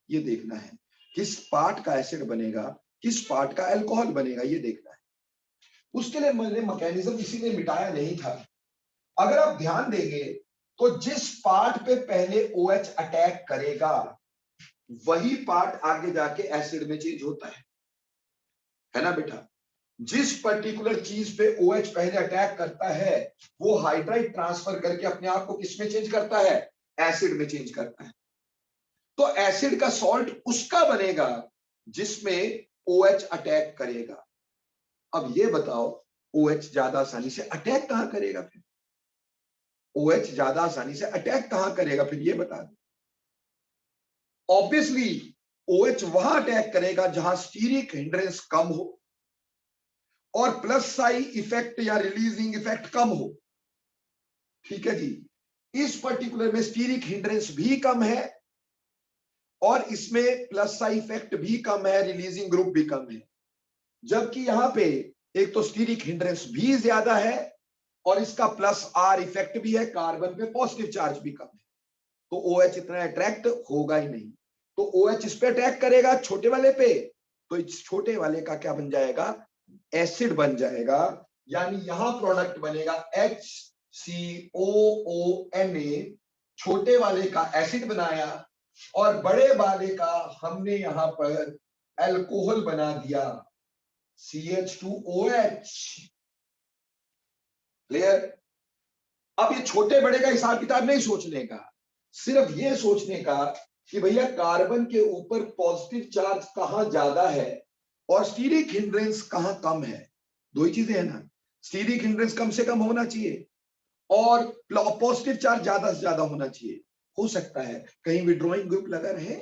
ये देखना है। किस पार्ट का एसिड बनेगा, किस पार्ट का अल्कोहल बनेगा, ये देखना है। उसके लिए मैंने मैकेनिज्म इसीलिए मिटाया नहीं था। अगर आप ध्यान देंगे तो जिस पार्ट पे पहले OH अटैक करेगा वही पार्ट आगे जाके एसिड में चेंज होता है ना बेटा? जिस पर्टिकुलर चीज पे OH पहले अटैक करता है वो हाइड्राइड ट्रांसफर करके अपने आप को किसमें चेंज करता है? एसिड में चेंज करता है। तो एसिड का सॉल्ट उसका बनेगा जिसमें OH अटैक करेगा। अब ये बताओ OH ज्यादा आसानी से अटैक कहां करेगा? फिर OH ज्यादा आसानी से अटैक कहां करेगा? फिर ये बता दो। ऑब्वियसली OH वहां अटैक करेगा जहां स्टीरिक हिंड्रेंस कम हो और प्लस साई इफेक्ट या रिलीजिंग इफेक्ट कम हो। ठीक है जी, इस पर्टिकुलर में स्टीरिक हिंड्रेंस भी कम है और इसमें प्लस साई इफेक्ट भी कम है, रिलीजिंग ग्रुप भी कम है। जबकि यहां पे एक तो स्टीरिक हिंड्रेंस भी ज्यादा है और इसका प्लस आर इफेक्ट भी है, कार्बन पे पॉजिटिव चार्ज भी कम है। तो OH इतना अट्रैक्ट होगा ही नहीं। तो OH इस पे अटैक करेगा छोटे वाले पे, तो इस छोटे वाले का क्या बन जाएगा? एसिड बन जाएगा। यानी यहां प्रोडक्ट बनेगा HCOONA, छोटे वाले का एसिड बनाया और बड़े वाले का हमने यहां पर अल्कोहल बना दिया, CH2OH। क्लियर? अब ये छोटे बड़े का हिसाब किताब नहीं सोचने का, सिर्फ ये सोचने का कि भैया कार्बन के ऊपर पॉजिटिव चार्ज कहां ज्यादा है और स्टीरिक हिंड्रेंस कहां कम है। दो ही चीजें है ना, स्टीरिक हिंड्रेंस कम से कम होना चाहिए और पॉजिटिव चार्ज ज्यादा से ज्यादा होना चाहिए। हो सकता है कहीं विड्रॉइंग ग्रुप लगा रहे,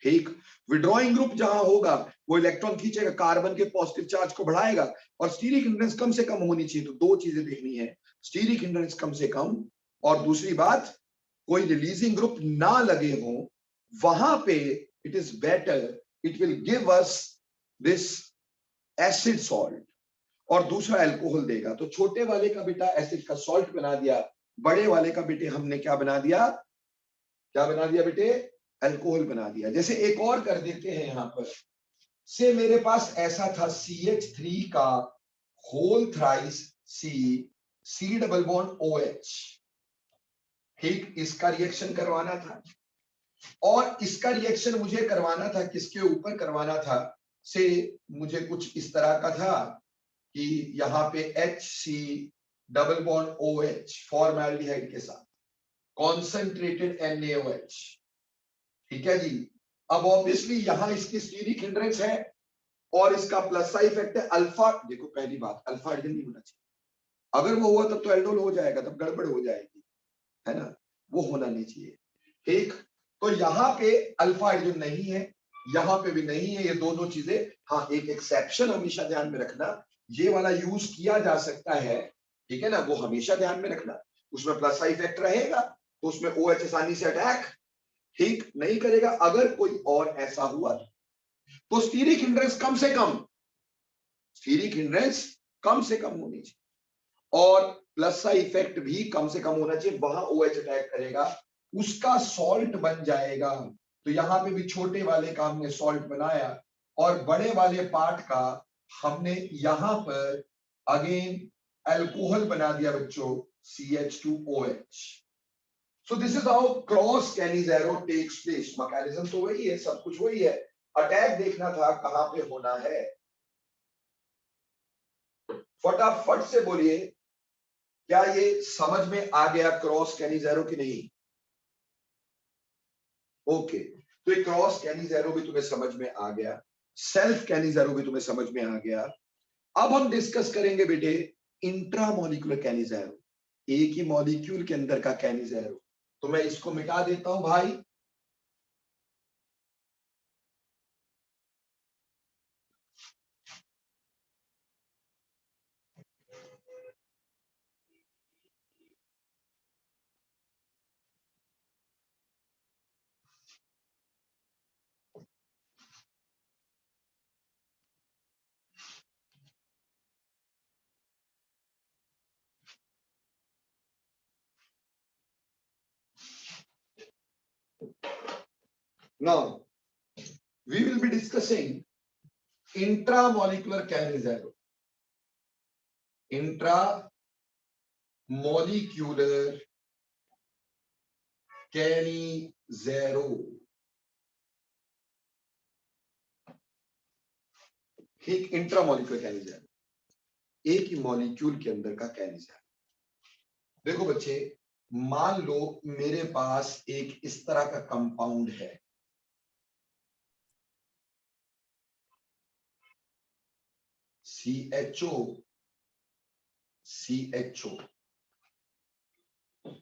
ठीक? विड्रॉइंग ग्रुप जहां होगा वो इलेक्ट्रॉन खींचेगा, कार्बन के पॉजिटिव चार्ज को बढ़ाएगा और स्टीरिक हिंड्रेंस कम से कम होनी चाहिए। तो दो चीजें देखनी है, स्टीरिक हिंड्रेंस कम से कम और दूसरी बात कोई रिलीजिंग ग्रुप ना लगे हो वहां पे। It is better, it will give us this acid salt और दूसरा अल्कोहल देगा। तो छोटे वाले का बेटा एसिड का सॉल्ट बना दिया, बड़े वाले का बेटे हमने क्या बना दिया? क्या बना दिया बेटे? अल्कोहल बना दिया। जैसे एक और कर देते हैं यहां पर, से मेरे पास ऐसा था CH3 का whole thrice C double bond OH, ठीक? इसका रिएक्शन करवाना था और इसका रिएक्शन मुझे करवाना था किसके ऊपर करवाना था? से मुझे कुछ इस तरह का था कि यहां पे HC डबल बॉन्ड OH फॉर्मैल्डिहाइड के साथ कॉन्सेंट्रेटेड NaOH, ठीक है जी। अब ऑब्वियसली यहां इसकी स्टीरिक हिंड्रेंस है और इसका प्लस साइड इफेक्ट है अल्फा। देखो पहली बात, अल्फा हाइड्रोजन नहीं होना चाहिए। अगर वो हुआ तब तो एल्डोल हो जाएगा, तब गड़बड़ हो जाएगी, है ना? वो होना नहीं चाहिए, ठीक? तो यहाँ पे अल्फा हाइड्रोजन नहीं है, यहाँ पे भी नहीं है, ये दोनों चीजें। हाँ, एक एक्सेप्शन हमेशा ध्यान में रखना, ये वाला यूज किया जा सकता है, ठीक है ना? वो हमेशा ध्यान में रखना। उसमें प्लस साइड इफेक्ट रहेगा तो उसमें OH आसानी से अटैक ठीक नहीं करेगा। अगर कोई और ऐसा हुआ तो स्टीरिक हिंड्रेंस कम से कम, स्टीरिक हिंड्रेंस कम से कम होनी चाहिए और प्लस साइड इफेक्ट भी कम से कम होना चाहिए। वहां OH अटैक करेगा, उसका सॉल्ट बन जाएगा। तो यहां पे भी छोटे वाले का हमने सॉल्ट बनाया और बड़े वाले पार्ट का हमने यहां पर अगेन अल्कोहल बना दिया बच्चों, CH2OH। So this is how cross Cannizzaro takes place. Mechanism तो वही है, सब कुछ वही है, अटैक देखना था कहां पे होना है। फटाफट से बोलिए, क्या ये समझ में आ गया क्रॉस कैनिज़ेरो की नहीं? ओके, तो ये क्रॉस कैनिज़ेरो भी तुम्हें समझ में आ गया, सेल्फ कैनिज़ेरो भी तुम्हें समझ में आ गया। अब हम डिस्कस करेंगे बेटे इंट्रामोलिकुलर कैनिज़ेरो, एक ही मॉलिक्यूल के अंदर का कैनिज़ेरो। तो मैं इसको मिटा देता हूं भाई। Now we will be discussing intramolecular Cannizzaro. Intramolecular Cannizzaro. एक इंट्रामोलिकुलर कैनिज़ारो, एक ही मॉलिक्यूल के अंदर का कैनिज़ारो। देखो बच्चे, मान लो मेरे पास एक इस तरह का कंपाउंड है, CHO,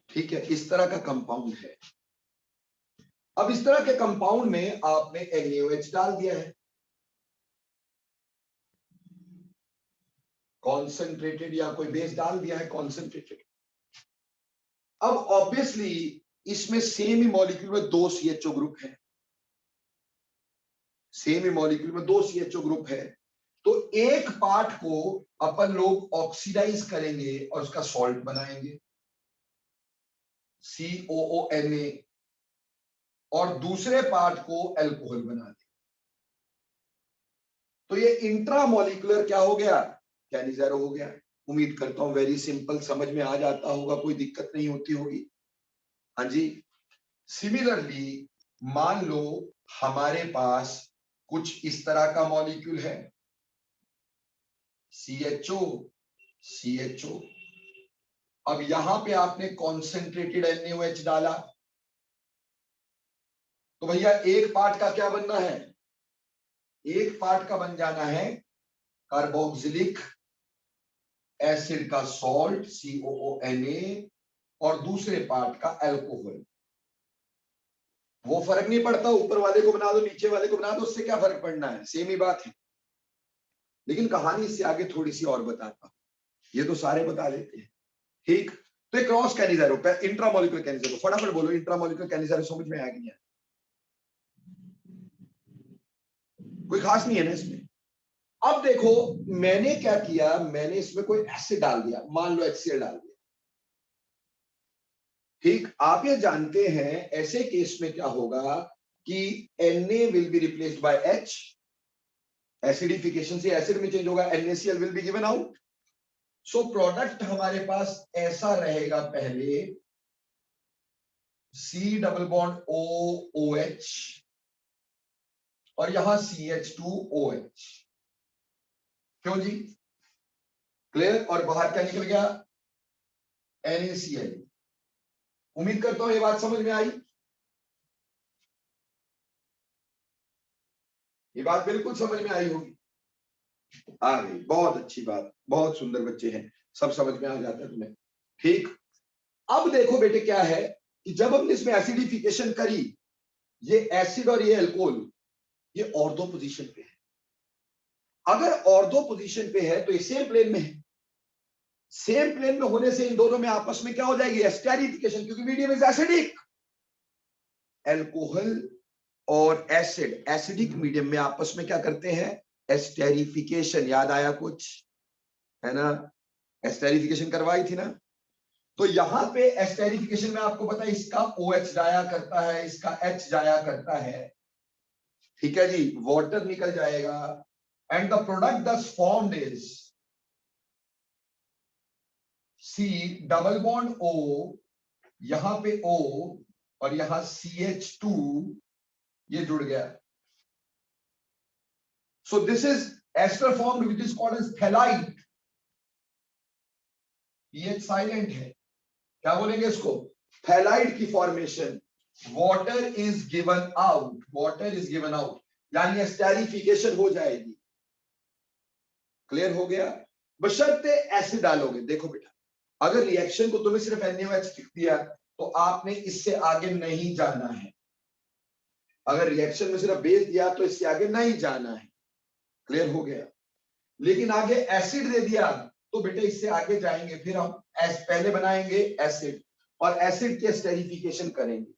ठीक है, इस तरह का कंपाउंड है। अब इस तरह के कंपाउंड में आपने NaOH डाल दिया है, कॉन्सेंट्रेटेड, या कोई बेस डाल दिया है कॉन्सेंट्रेटेड। अब ऑब्वियसली इसमें सेम ही मॉलिक्यूल में दो CHO ग्रुप है, सेम ही मॉलिक्यूल में दो CHO ग्रुप है, तो एक पार्ट को अपन लोग ऑक्सीडाइज करेंगे और उसका सॉल्ट बनाएंगे, COONA, और दूसरे पार्ट को अल्कोहल बना देंगे। तो ये इंट्रामोलिकुलर क्या हो गया, कैनिज़ारो हो गया। उम्मीद करता हूं वेरी सिंपल, समझ में आ जाता होगा, कोई दिक्कत नहीं होती होगी। हाँ जी। सिमिलरली मान लो हमारे पास कुछ इस तरह का मॉलिक्यूल है, CHO। अब यहां पे आपने कॉन्सेंट्रेटेड NaOH डाला, तो भैया एक पार्ट का क्या बनना है, एक पार्ट का बन जाना है कार्बोक्सिलिक एसिड का सॉल्ट COONA, और दूसरे पार्ट का अल्कोहल। वो फर्क नहीं पड़ता, ऊपर वाले को बना दो नीचे वाले को बना दो, उससे क्या फर्क पड़ना है, सेम ही बात है। लेकिन कहानी इससे आगे थोड़ी सी और बताता हूं, ये तो सारे बता देते हैं, ठीक। तो क्रॉस कैनिज़ारो, इंट्रामोलिकुलर कैनिज़ारो, फटाफट बोलो इंट्रामोलिकुलर कैनिज़ारो समझ में आ गया, कोई खास नहीं है ना इसमें। अब देखो मैंने क्या किया, मैंने इसमें कोई एसिड डाल दिया, मान लो HCl डाल दिया, ठीक। आप ये जानते हैं ऐसे केस में क्या होगा कि Na will be replaced by H, acidification से एसिड में चेंज होगा, NaCl will be given out. So product हमारे पास ऐसा रहेगा, पहले C डबल बॉन्ड OOH और यहां CH2OH, क्यों जी, क्लियर। और बाहर क्या निकल गया, NaCl। उम्मीद करता हूं ये बात समझ में आई, ये बात बिल्कुल समझ में आई होगी, आ गई, बहुत अच्छी बात, बहुत सुंदर बच्चे हैं, सब समझ में आ जाता है तुम्हें, ठीक। अब देखो बेटे क्या है कि जब हमने इसमें एसिडिफिकेशन करी, ये एसिड और ये अल्कोहल ये ऑर्थो पोजीशन पे है। अगर ऑर्थो पोजीशन पे है तो ये सेम प्लेन में है, सेम प्लेन में होने से इन दोनों में आपस में क्या हो जाएगी, एस्टेरिफिकेशन, क्योंकि मीडियम इज एसिडिक। अल्कोहल और एसिड एसिडिक मीडियम में आपस में क्या करते हैं, एस्टेरिफिकेशन। याद आया कुछ, है ना, एस्टेरिफिकेशन करवाई थी ना। तो यहां पे एस्टेरिफिकेशन में आपको पता है इसका OH जाया करता है, इसका H जाया करता है, ठीक है जी, वाटर निकल जाएगा, एंड द प्रोडक्ट दस formed is C double bond O, यहां पे O और यहां CH2, ये जुड़ गया। So this is ester formed which is called as phthalide. PH silent है, क्या बोलेंगे इसको, थैलाइड की formation. Water is given out, water is given out, यानी एस्टेरिफिकेशन हो जाएगी। क्लियर हो गया, बशर्ते एसिड डालोगे। देखो बेटा, अगर रिएक्शन को तुम्हें सिर्फ NaOH लिख दिया तो आपने इससे आगे नहीं जाना है, अगर रिएक्शन में सिर्फ बेस दिया तो इससे आगे नहीं जाना है। क्लियर हो गया। लेकिन आगे एसिड दे दिया तो बेटे इससे आगे जाएंगे, फिर हम पहले बनाएंगे एसिड और एसिड की एस्टेरिफिकेशन करेंगे।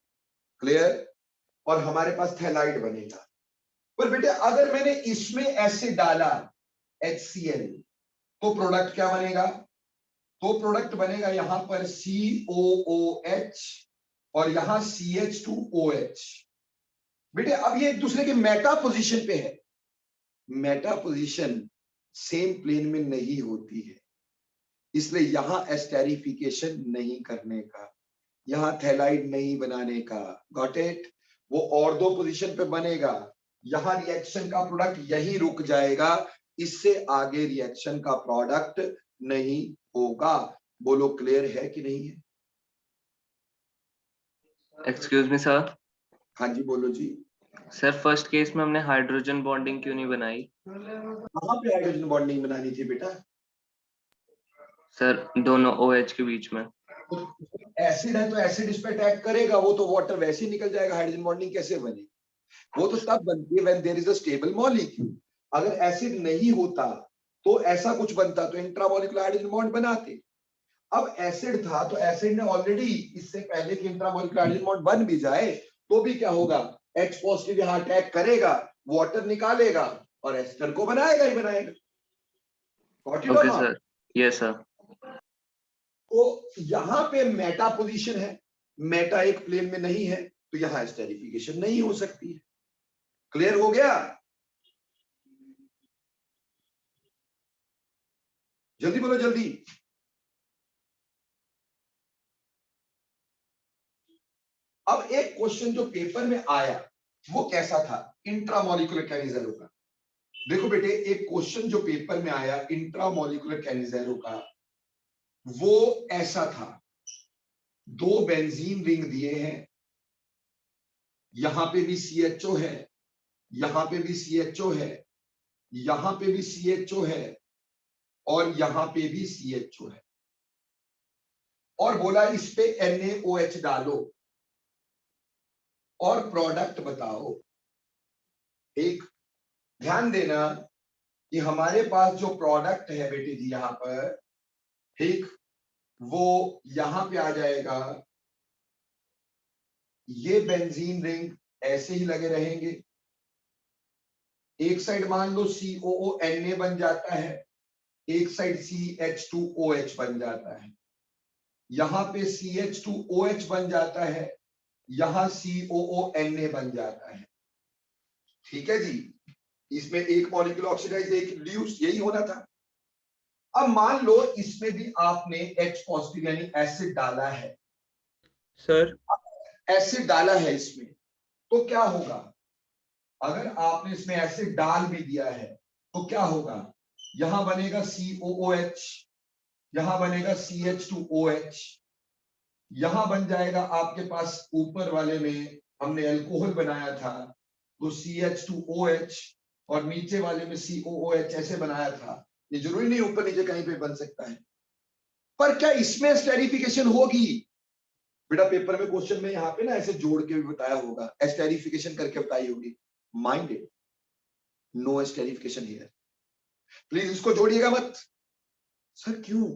क्लियर, और हमारे पास थैलाइड बनेगा। पर बेटे अगर मैंने इसमें एसिड डाला HCl तो प्रोडक्ट क्या बनेगा, तो प्रोडक्ट बनेगा यहां पर COOH और यहां CH2OH। बेटे अब ये एक दूसरे के मेटा पोजीशन पे है, मेटा पोजीशन सेम प्लेन में नहीं होती है, इसलिए यहां एस्टेरिफिकेशन नहीं करने का, यहां थैलाइड नहीं बनाने का, गॉट इट। वो और दो पोजीशन पे बनेगा, यहां रिएक्शन का प्रोडक्ट यही रुक जाएगा, इससे आगे रिएक्शन का प्रोडक्ट नहीं होगा। बोलो क्लियर है कि नहीं है? Excuse me sir. हाँ जी बोलो जी। सर फर्स्ट केस में हमने हाइड्रोजन बॉन्डिंग क्यों नहीं बनाई? कहां पे हाइड्रोजन बॉन्डिंग बनानी थी बेटा? सर दोनों OH के बीच में। एसिड है तो एसिड इस पे अटैक करेगा, वो तो वाटर वैसे ही निकल जाएगा, हाइड्रोजन बॉन्डिंग कैसे बनेगी? वो तो तब बनती है when there is a stable molecule. अगर एसिड नहीं होता तो ऐसा कुछ बनता तो इंट्रामॉलिक्यूलर हाइड्रोजन बॉन्ड बनाते। अब एसिड था तो एसिड ने ऑलरेडी, इससे पहले कि इंट्रामॉलिक्यूलर हाइड्रोजन बॉन्ड बन भी जाए तो भी क्या होगा, H पॉजिटिव यहां अटैक करेगा, वाटर निकालेगा और एस्टर को बनाएगा ही बनाएगा। Okay sir, yes sir. तो यहां पे मेटा पोजीशन है, मेटा एक प्लेन में नहीं है, तो यहां एस्टेरिफिकेशन नहीं हो सकती है। क्लियर हो गया? जल्दी बोलो जल्दी। अब एक क्वेश्चन जो पेपर में आया वो कैसा था, इंट्रामॉलिक्यूलर कैनिज़ेरो का। देखो बेटे एक क्वेश्चन जो पेपर में आया इंट्रामॉलिक्यूलर कैनिज़ेरो का, वो ऐसा था, दो बेंजीन रिंग दिए हैं, यहां पे भी CHO है, यहां पे भी CHO है, यहां पे भी CHO है और यहां पे भी CHO है, और बोला इस पे NaOH डालो और प्रोडक्ट बताओ। एक ध्यान देना कि हमारे पास जो प्रोडक्ट है बेटे जी यहां पर, ठीक, वो यहां पे आ जाएगा, ये बेंजीन रिंग ऐसे ही लगे रहेंगे, एक साइड मान लो COONA बन जाता है, एक साइड CH2OH बन जाता है, यहां पे CH2OH बन जाता है, यहां COONA बन जाता है। ठीक है जी, इसमें एक मॉलिक्यूल ऑक्सीडाइज एक रिड्यूस, यही होना था। अब मान लो इसमें भी आपने H पॉजिटिव यानी एसिड डाला है, सर एसिड डाला है इसमें, तो क्या होगा, अगर आपने इसमें एसिड डाल भी दिया है तो क्या होगा, यहां बनेगा COOH, यहां बनेगा CH2OH, यहां बन जाएगा आपके पास ऊपर वाले में हमने अल्कोहल बनाया था तो CH2OH, और नीचे वाले में COOH ऐसे बनाया था। ये जरूरी नहीं ऊपर नीचे कहीं पे बन सकता है, पर क्या इसमें स्टेरिफिकेशन होगी? बेटा पेपर में क्वेश्चन में यहाँ पे ना ऐसे जोड़ के भी बताया होगा, एस्टेरिफिकेशन करके बताई होगी। Minded, no esterification here, please इसको जोड़िएगा मत। सर क्यों?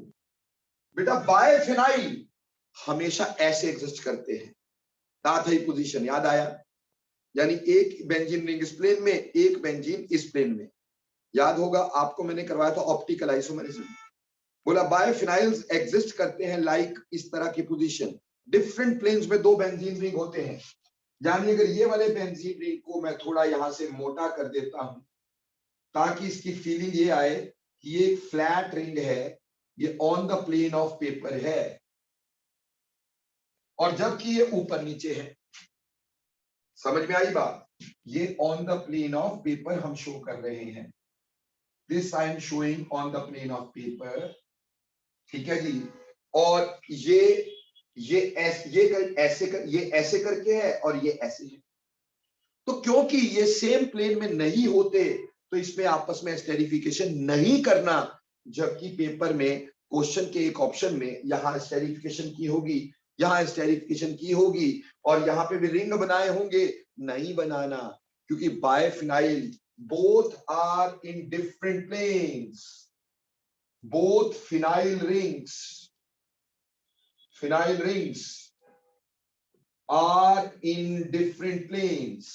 बेटा बायफिनाइल हमेशा ऐसे एग्जिस्ट करते हैं, साथ ही पोजीशन, याद आया? यानी एक बेंजीन रिंग इस प्लेन में, एक बेंजीन इस प्लेन में। याद होगा आपको मैंने करवाया था ऑप्टिकल आइसोमेरिज्म, बोला बायफिनाइल्स एग्जिस्ट करते हैं लाइक इस तरह की पोजीशन, डिफरेंट प्लेन्स में दो बेंजीन रिंग होते हैं। यानी अगर ये वाले बेंजीन रिंग को मैं थोड़ा यहां से मोटा कर देता हूं ताकि इसकी फीलिंग ये आए कि ये एक फ्लैट रिंग है, ये on the plane of paper है, और जबकि ये ऊपर नीचे है। समझ में आई बात? ये on the plane of paper हम शो कर रहे हैं, this I am showing on the plane of paper. ठीक है जी, और ये ऐसे करके है और ये ऐसे है, तो क्योंकि ये सेम प्लेन में नहीं होते तो इसमें आपस में स्टेरिफिकेशन नहीं करना, जबकि पेपर में क्वेश्चन के एक ऑप्शन में यहां स्टेरिफिकेशन की होगी, यहां स्टेरिफिकेशन की होगी, और यहां पे भी रिंग बनाए होंगे, नहीं बनाना, क्योंकि biphenyl both are in different planes, both phenyl rings are in different planes,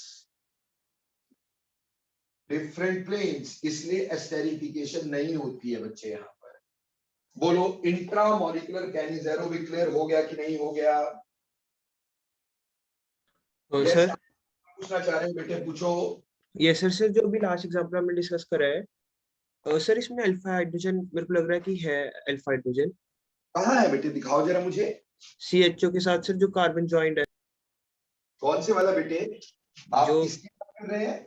इसलिए एस्टेरिफिकेशन नहीं होती है बच्चे। यहां पर बोलो इंट्रामॉलिक्यूलर कैनिज़ेरो भी क्लियर हो गया कि नहीं हो गया? सर पूछना चाह रहे हो बेटे, पूछो। Yes sir. सर जो अभी लास्ट एग्जांपल हमने डिस्कस करा है सर, इसमें अल्फा हाइड्रोजन मेरे को लग रहा है कि है अल्फा हाइड्रोजन कहाँ है बेटे, दिखाओ जरा मुझे। CHO के साथ सर जो कार्बन जॉइंट है। कौन से वाला बेटे, आप जो किसकी बात कर रहे हैं?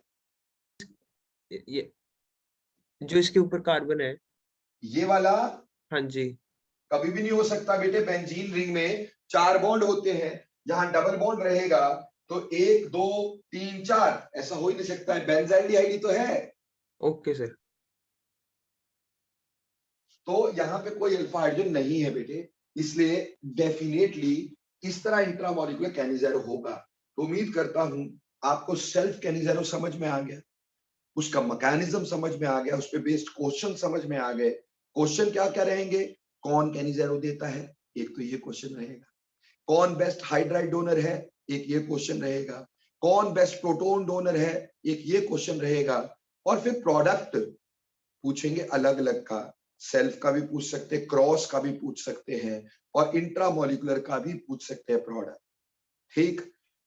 ये जो इसके ऊपर कार्बन है। ये वाला हाँ जी। कभी भी नहीं हो सकता बेटे। बेंजीन रिंग में 4 बॉन्ड होते हैं, जहां डबल बॉन्ड रहेगा तो 1 2 3 4, ऐसा हो ही नहीं सकता है। बेंजाइल तो है, ओके सर। तो यहाँ पे कोई अल्फा हाइड्रोजन नहीं है बेटे, इसलिए डेफिनेटली इस तरह इंट्रामॉलिक्यूलर कैनिज़ेरो होगा। तो उम्मीद करता हूं आपको सेल्फ कैनिज़ेरो समझ में आ गया, उसका मैकेनिज्म समझ में आ गया, उस पे बेस्ड क्वेश्चन समझ में आ गए। क्वेश्चन क्या क्या रहेंगे? कौन कैनिज़ेरो देता है, एक तो ये क्वेश्चन रहेगा। कौन बेस्ट हाइड्राइड डोनर है, एक ये क्वेश्चन रहेगा। कौन बेस्ट प्रोटॉन डोनर है, एक ये क्वेश्चन रहेगा। और फिर प्रोडक्ट पूछेंगे अलग अलग का, सेल्फ का भी पूछ सकते हैं, क्रॉस का भी पूछ सकते हैं, और इंट्रामॉलिक्यूलर का भी पूछ सकते हैं प्रोडक्ट। ठीक,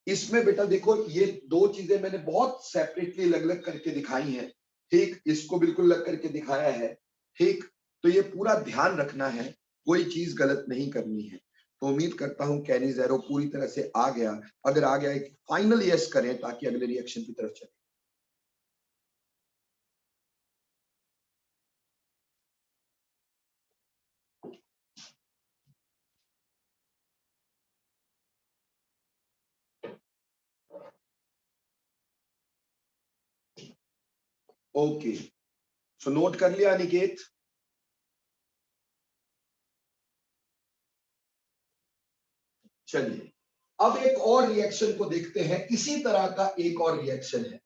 इसमें बेटा देखो ये 2 चीजें मैंने बहुत सेपरेटली अलग अलग करके दिखाई हैं। ठीक, इसको बिल्कुल अलग करके दिखाया है। ठीक, तो ये पूरा ध्यान रखना है, कोई चीज गलत नहीं करनी है। तो उम्मीद करता हूं कैनिज़ेरो पूरी तरह से आ गया। अगर आ गया एक फाइनल यस करें ताकि अगले रिएक्शन की तरफ चले। ओके, सो नोट कर लिया अनिकेत? चलिए अब एक और रिएक्शन को देखते हैं। इसी तरह का एक और रिएक्शन है।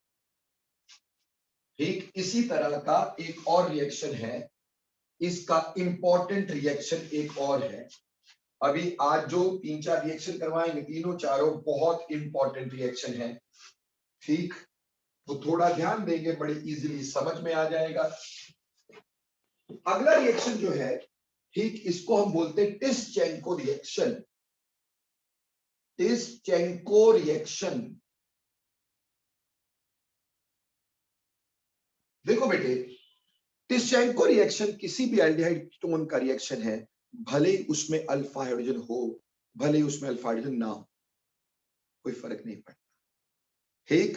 ठीक, इसी तरह का एक और रिएक्शन है। इसका इंपॉर्टेंट रिएक्शन एक और है। अभी आज जो 3-4 रिएक्शन करवाएंगे, तीनों चारों बहुत इंपॉर्टेंट रिएक्शन है। ठीक, तो थोड़ा ध्यान देंगे, बड़े इजीली समझ में आ जाएगा। अगला रिएक्शन जो है, ठीक, इसको हम बोलते हैं टिस्चेंको रिएक्शन। टिस्चेंको रिएक्शन, देखो बेटे, टिस्चेंको रिएक्शन किसी भी एल्डिहाइड कीटोन का रिएक्शन है, भले ही उसमें अल्फा हाइड्रोजन हो, भले ही उसमें अल्फा हाइड्रोजन ना हो, कोई फर्क नहीं पड़ता। ठीक,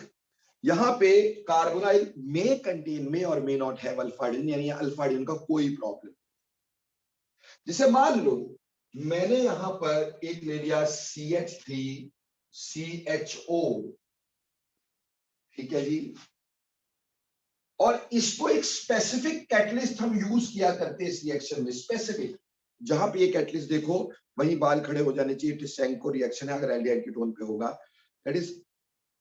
यहां पे कार्बोनाइल में कंटेन में और may not have alpha hydrogen, यानी अल्फा हाइड्रोजन का कोई प्रॉब्लम। जैसे मान लो मैंने यहां पर एक ले लिया CH3CHO, ठीक है जी, और इसको एक स्पेसिफिक कैटलिस्ट हम यूज किया करते हैं इस रिएक्शन में। स्पेसिफिक, जहां पे ये कैटलिस्ट देखो वहीं बाल खड़े हो जाने चाहिए। टिस्चेंको रिएक्शन है अगर एल्डिहाइड कीटोन पे होगा, that is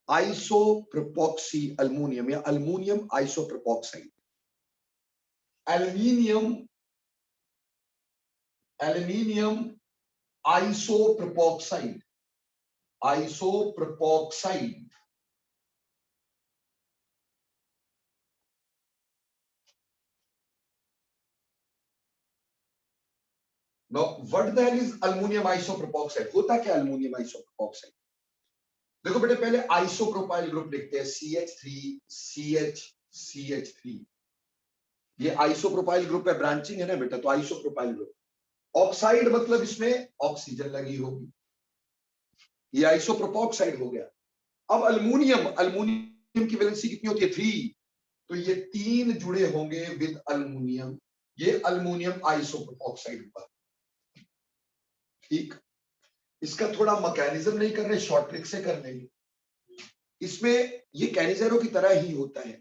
isopropoxy aluminium or aluminium isopropoxide. Aluminium aluminium isopropoxide, isopropoxide. No, what the hell is aluminium isopropoxide? होता क्या अल्मोनियम आइसोप्रोपोक्साइड? देखो बेटे, पहले आइसोप्रोपाइल ग्रुप लिखते हैं, CH3CH3। ये आइसोप्रोपाइल ग्रुप है, ब्रांचिंग है ना बेटा, तो आइसोप्रोपाइल ग्रुप। ऑक्साइड मतलब इसमें ऑक्सीजन लगी होगी, ये आइसोप्रोपोक्साइड हो गया। अब अल्मोनियम, अल्मोनियम की वैलेंसी कितनी होती है? 3, तो ये 3 जुड़े होंगे विद अल्मोनियम, ये अल्मोनियम आइसोप्रोपोक्साइड हुआ। ठीक, इसका थोड़ा मैकेनिज्म नहीं कर रहे, शॉर्ट ट्रिक से कर लेंगे। इसमें ये कैनिज़ेरो की तरह ही होता है।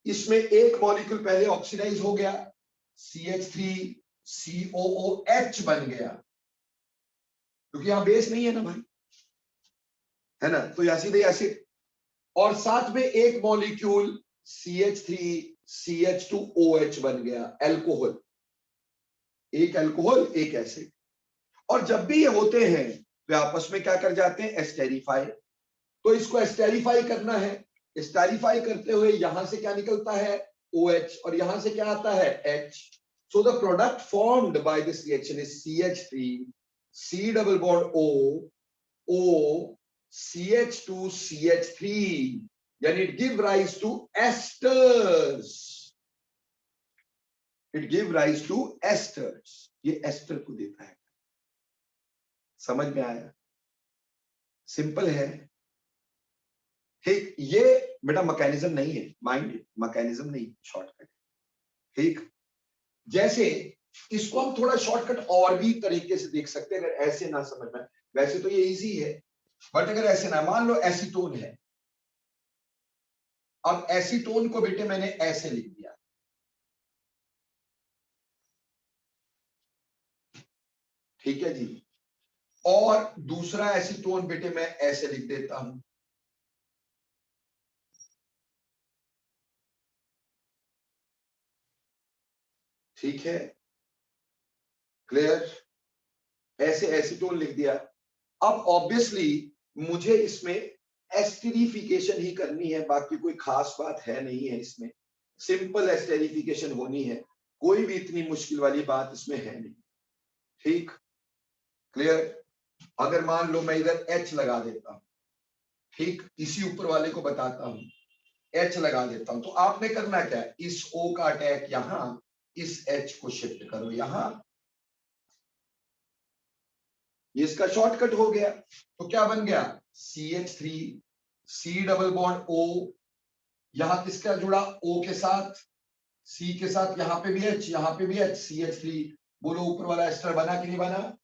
इसमें एक मॉलिक्यूल पहले ऑक्सीडाइज हो गया, CH3COOH बन गया, क्योंकि यहां बेस नहीं है ना भाई, है ना, तो यहां सीधे एसिड। और साथ में एक मॉलिक्यूल CH3CH2OH बन गया, अल्कोहल। एक अल्कोहल एक एसिड। और जब भी ये होते हैं वे आपस में क्या कर जाते हैं? एस्टेरिफाई। तो इसको एस्टेरिफाई करना है। एस्टेरिफाई करते हुए यहां से क्या निकलता है? OH, और यहां से क्या आता है? H। So the product formed by this reaction is CH3, C double bond O, O, CH2CH3, यानी it give rise to esters. It give rise to esters. ये एस्टर को देता है। समझ में आया? सिंपल है। ठीक, ये बेटा मैकेनिज्म नहीं है, माइंड मैकेनिज्म नहीं, शॉर्टकट। ठीक, जैसे इसको हम थोड़ा शॉर्टकट और भी तरीके से देख सकते हैं, अगर ऐसे ना समझ में। वैसे तो ये इजी है, बट अगर ऐसे ना, मान लो एसीटोन है। अब एसीटोन को बेटे मैंने ऐसे लिख दिया, ठीक है जी। और दूसरा एसीटोन बेटे मैं ऐसे लिख देता हूं। ठीक है, क्लियर? ऐसे एसीटोन लिख दिया। अब ऑब्वियसली मुझे इसमें एस्टेरिफिकेशन ही करनी है, बाकी कोई खास बात है नहीं है इसमें। सिंपल एस्टेरिफिकेशन होनी है, कोई भी इतनी मुश्किल वाली बात इसमें है नहीं। ठीक, क्लियर? अगर मान लो मैं इधर H लगा देता हूं, ठीक, इसी ऊपर वाले को बताता हूं, H लगा देता हूं, तो आपने करना क्या है, इस O का अटैक यहां, इस H को शिफ्ट करो यहां। ये इसका शॉर्टकट हो गया। तो क्या बन गया, CH3, C double bond O, यहां किसका जुड़ा, O के साथ, C के साथ, यहां पे भी H, यहां पे भी H, CH3। बोलो ऊपर वाला एस्टर बना कि नहीं बना?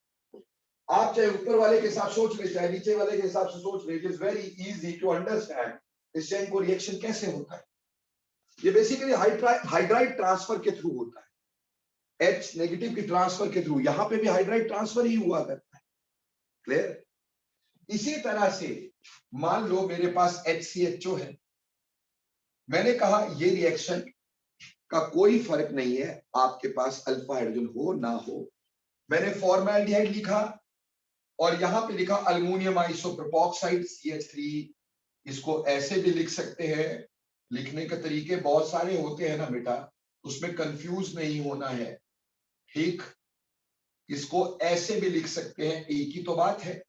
आप चाहे ऊपर वाले के साथ सोच रहे, चाहे नीचे वाले के हिसाब से सोच रहे, it is very easy to understand इस चेन को रिएक्शन कैसे होता है। ये बेसिकली हाइड्राइड ट्रांसफर के थ्रू होता है, H नेगेटिव की ट्रांसफर के थ्रू। यहां पे भी हाइड्राइड ट्रांसफर ही हुआ करता है। क्लियर? इसी तरह से मान लो मेरे पास HCHO है, मैंने कहा ये रिएक्शन का कोई फर्क नहीं है आपके पास अल्फा हाइड्रोजन हो ना हो। मैंने फॉर्मल्डिहाइड लिखा और यहां पे लिखा अल्युमिनियम आइसोप्रोपॉक्साइड CH3। इसको ऐसे भी लिख सकते हैं, लिखने के तरीके बहुत सारे होते हैं ना बेटा, उसमें कंफ्यूज नहीं होना है। ठीक, इसको ऐसे भी लिख सकते हैं, एक ही तो बात है,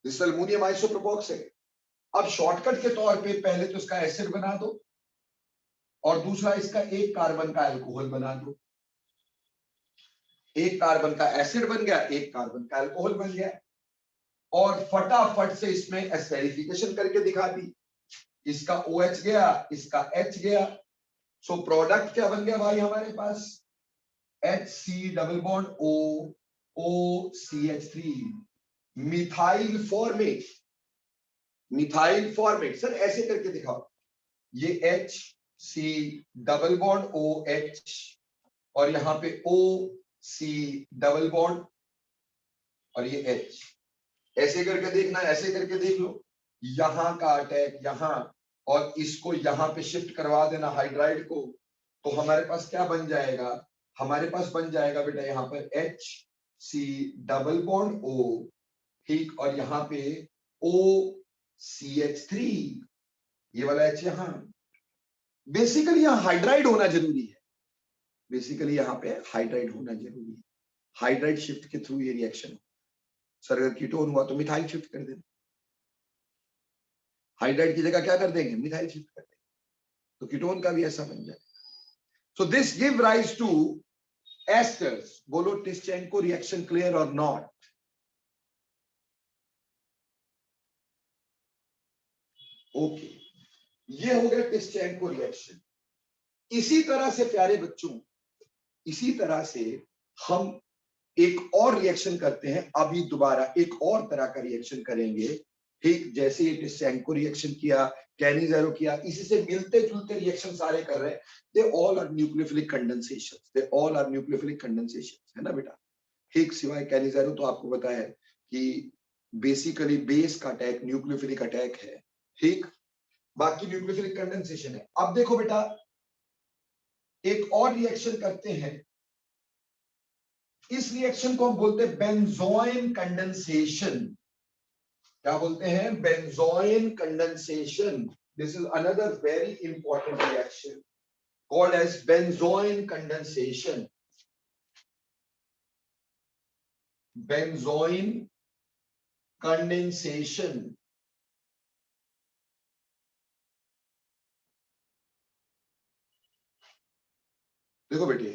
इस अल्युमिनियम आइसोप्रोपॉक्साइड। अब शॉर्टकट के तौर पे पहले तो इसका एसिड बना दो और दूसरा इसका एक कार्बन का अल्कोहल बना दो। एक कार्बन का एसिड बन गया, एक कार्बन का अल्कोहल बन गया, और फटाफट से इसमें एस्टेरिफिकेशन करके दिखा दी। इसका OH गया, इसका H गया। सो प्रोडक्ट क्या बन गया भाई हमारे पास, HC double bond OCH3, methyl formate. Methyl formate sir ऐसे करके दिखाओ, ये HC डबल बॉन्ड OH और यहां पे OC डबल बॉन्ड और ये H। ऐसे करके देखना, ऐसे करके देख लो, यहां का अटैक यहां और इसको यहां पे शिफ्ट करवा देना हाइड्राइड को, तो हमारे पास क्या बन जाएगा, हमारे पास बन जाएगा बेटा यहां पर HC डबल बॉन्ड O, ठीक, और यहां पे OCH3, ये वाला H यहां। बेसिकली यहां हाइड्राइड होना जरूरी है, बेसिकली यहां पे हाइड्राइड होना जरूरी है। हाइड्राइड शिफ्ट के थ्रू ये रिएक्शन। सर अगर कीटोन हुआ तो मिथाइल शिफ्ट कर देना, हाइड्राइड की जगह क्या कर देंगे, मिथाइल शिफ्ट कर देंगे, तो कीटोन का भी ऐसा बन जाए। So this give rise to esters. बोलो टिस्चेंको रिएक्शन क्लियर और नॉट? ओके, ये हो गया टिस्चेंको रिएक्शन। इसी तरह से प्यारे बच्चों, इसी तरह से हम एक और रिएक्शन करते हैं, अभी दोबारा एक और तरह का रिएक्शन करेंगे। ठीक, जैसे ये टिस्चेंको रिएक्शन किया, कैनिज़ेरो किया, इसी से मिलते जुलते रिएक्शन सारे कर रहे हैं। They all are nucleophilic condensations, they all are nucleophilic condensations, है ना बेटा? ठीक, सिवाय कैनिज़ेरो तो आपको पता है कि बेसिकली बेस का अटैक न्यूक्लियोफिलिक अटैक है। ठीक, बाकी न्यूक्लियोफिलिक कंडेंसेशन है। अब देखो बेटा, एक और रिएक्शन करते हैं, इस रिएक्शन को हम बोलते हैं बेंजोइन कंडेंसेशन। क्या बोलते हैं, benzoin condensation. This is another very important reaction called as benzoin condensation. Benzoin condensation. देखो बेटे,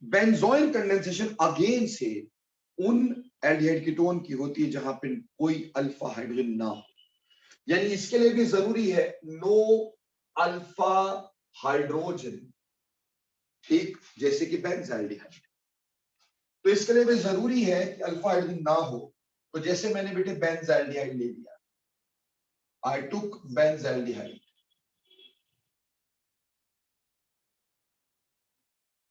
बेंजोइल कंडेंसेशन अगेन से उन एल्डिहाइड कीटोन की होती है जहां पे कोई अल्फा हाइड्रोजन ना हो, यानी इसके लिए भी जरूरी है नो अल्फा हाइड्रोजन, ठीक, जैसे कि बेंजाल्डिहाइड। तो इसके लिए भी जरूरी है कि अल्फा हाइड्रोजन ना हो। तो जैसे मैंने बेटे बेंजाल्डिहाइड ले लिया, आई टुक बेंजाल्डिहाइड,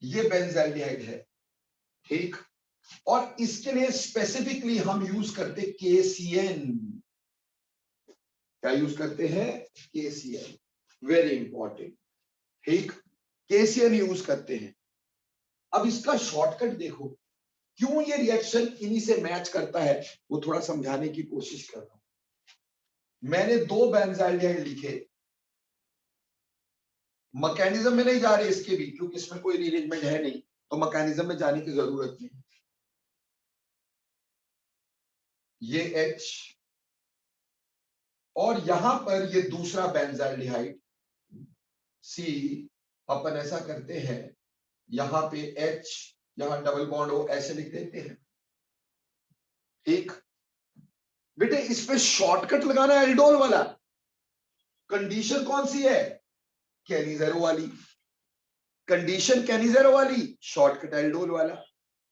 ये बेंजाल्डिहाइड है, ठीक, और इसके लिए स्पेसिफिकली हम यूज करते KCN। क्या यूज करते हैं? KCN, वेरी इंपॉर्टेंट, ठीक, KCN यूज करते हैं। अब इसका शॉर्टकट देखो, क्यों ये रिएक्शन इन्हीं से मैच करता है, वो थोड़ा समझाने की कोशिश कर रहा हूं। मैंने 2 बेंजाल्डिहाइड लिखे, मैकेनिज्म में नहीं जा रहे इसके भी, क्योंकि इसमें कोई रीअरेंजमेंट है नहीं, तो मैकेनिज्म में जाने की जरूरत नहीं। ये H और यहां पर ये दूसरा बेंजाल्डिहाइड C, अपन ऐसा करते हैं, यहां पे H, यहां डबल बॉन्ड O, ऐसे लिख देते हैं, ठीक। बेटे इसमें शॉर्टकट लगाना है एल्डोल वाला। कंडीशन कौन सी है? कैनिजेरो वाली। कंडीशन कैनिजेरो वाली, शॉर्टकट एल्डोल वाला।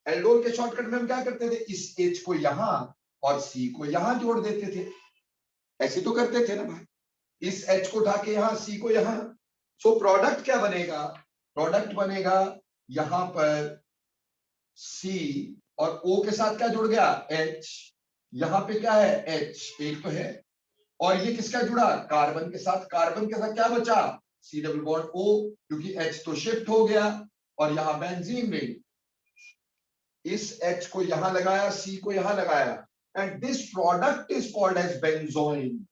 एल्डोल के शॉर्टकट में हम क्या करते थे, इस H को यहां और C को यहां जोड़ देते थे, ऐसे तो करते थे ना भाई, इस H को उठा के यहां, C को यहां। सो प्रोडक्ट क्या बनेगा? प्रोडक्ट बनेगा यहां पर C और O के साथ क्या जुड़ गया? H। यहां पे क्या है? H, एक तो है, और ये किसका जुड़ा? कार्बन के साथ। कार्बन के साथ क्या बचा? C डबल बॉन्ड O, क्योंकि H तो शिफ्ट हो गया, और यहां बेंजीन रिंग, इस H को यहां लगाया, C को यहां लगाया, and this product is called as benzoin.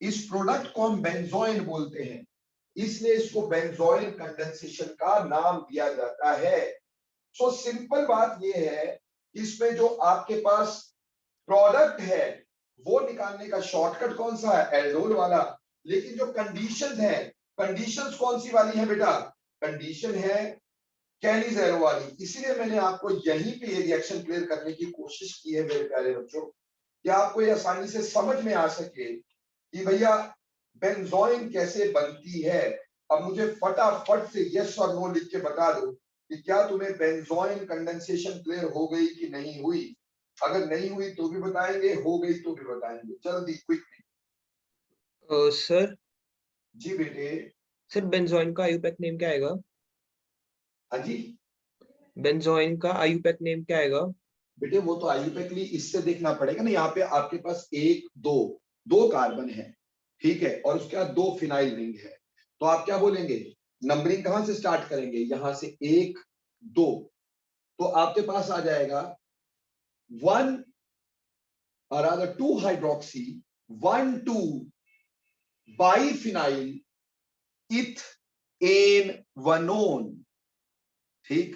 इस प्रोडक्ट को हम बेंजोइन बोलते हैं, इसलिए इसको बेंजोइन कंडेंसेशन का नाम दिया जाता है। सो सिंपल बात यह है, इसमें जो आपके पास प्रोडक्ट है वो निकालने का शॉर्टकट कौन सा है? एल्डोल वाला। लेकिन जो कंडीशंस है, कंडीशंस कौन सी वाली है बेटा? कंडीशन है कैनिजेरो वाली। इसीलिए मैंने आपको यहीं पे ये रिएक्शन क्लियर करने की कोशिश की है मेरे प्यारे बच्चों, कि आपको ये आसानी से समझ में आ सके कि भैया बेंजोइन कैसे बनती है। अब मुझे फटाफट से यस और नो लिख के बता दो कि क्या तुम्हें बेंजोइन कंडेंसेशन क्लियर हो गई कि नहीं हुई। अगर नहीं हुई तो भी बताएंगे, हो गई तो भी बताएंगे, जल्दी क्विकली। सर जी बेटे। सर बेंजोइन का आईयूपैक नेम क्या आएगा? हाँ जी बेंजोइन का आईयूपैक नेम क्या आएगा? बेटे, वो तो आईयूपैकली इससे देखना पड़ेगा ना, यहाँ पे आपके पास 1 2 2 कार्बन है, ठीक है, और उसके बाद 2 फिनाइल रिंग है। तो आप क्या बोलेंगे? नंबरिंग कहां से स्टार्ट करेंगे? यहां से 1 2, तो आपके पास आ जाएगा 1 or rather 2 hydroxy 1 2 biphenyl ethanone, ठीक।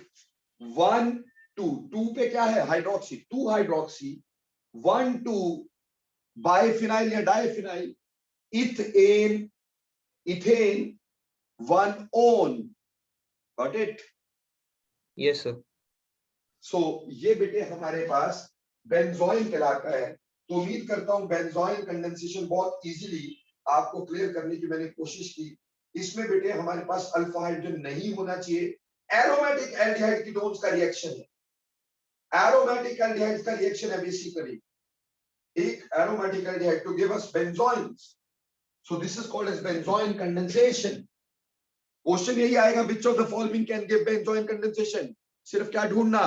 1 2 2 पे क्या है? हाइड्रोक्सी, 2 हाइड्रोक्सी 1 2 बाइफिनाइल या diphenyl ethane, ethane 1 one. Got it? Yes sir. So ये बेटे हमारे पास बेंजोइन कहलाता है। तो उम्मीद करता हूं बेंजोइन कंडेंसेशन बहुत इजीली आपको क्लियर करने की मैंने कोशिश की। इसमें बेटे हमारे पास अल्फा हाइड्रोजन नहीं होना चाहिए। एरोमेटिक एल्डिहाइड कीटोन्स का रिएक्शन है, एरोमेटिक एल्डिहाइड का रिएक्शन है बेसिकली, एक aromatic aldehyde to give us benzoins. So this is called as benzoin condensation. Question यही आएगा, which of the following can give benzoin condensation. सिर्फ क्या ढूंढना?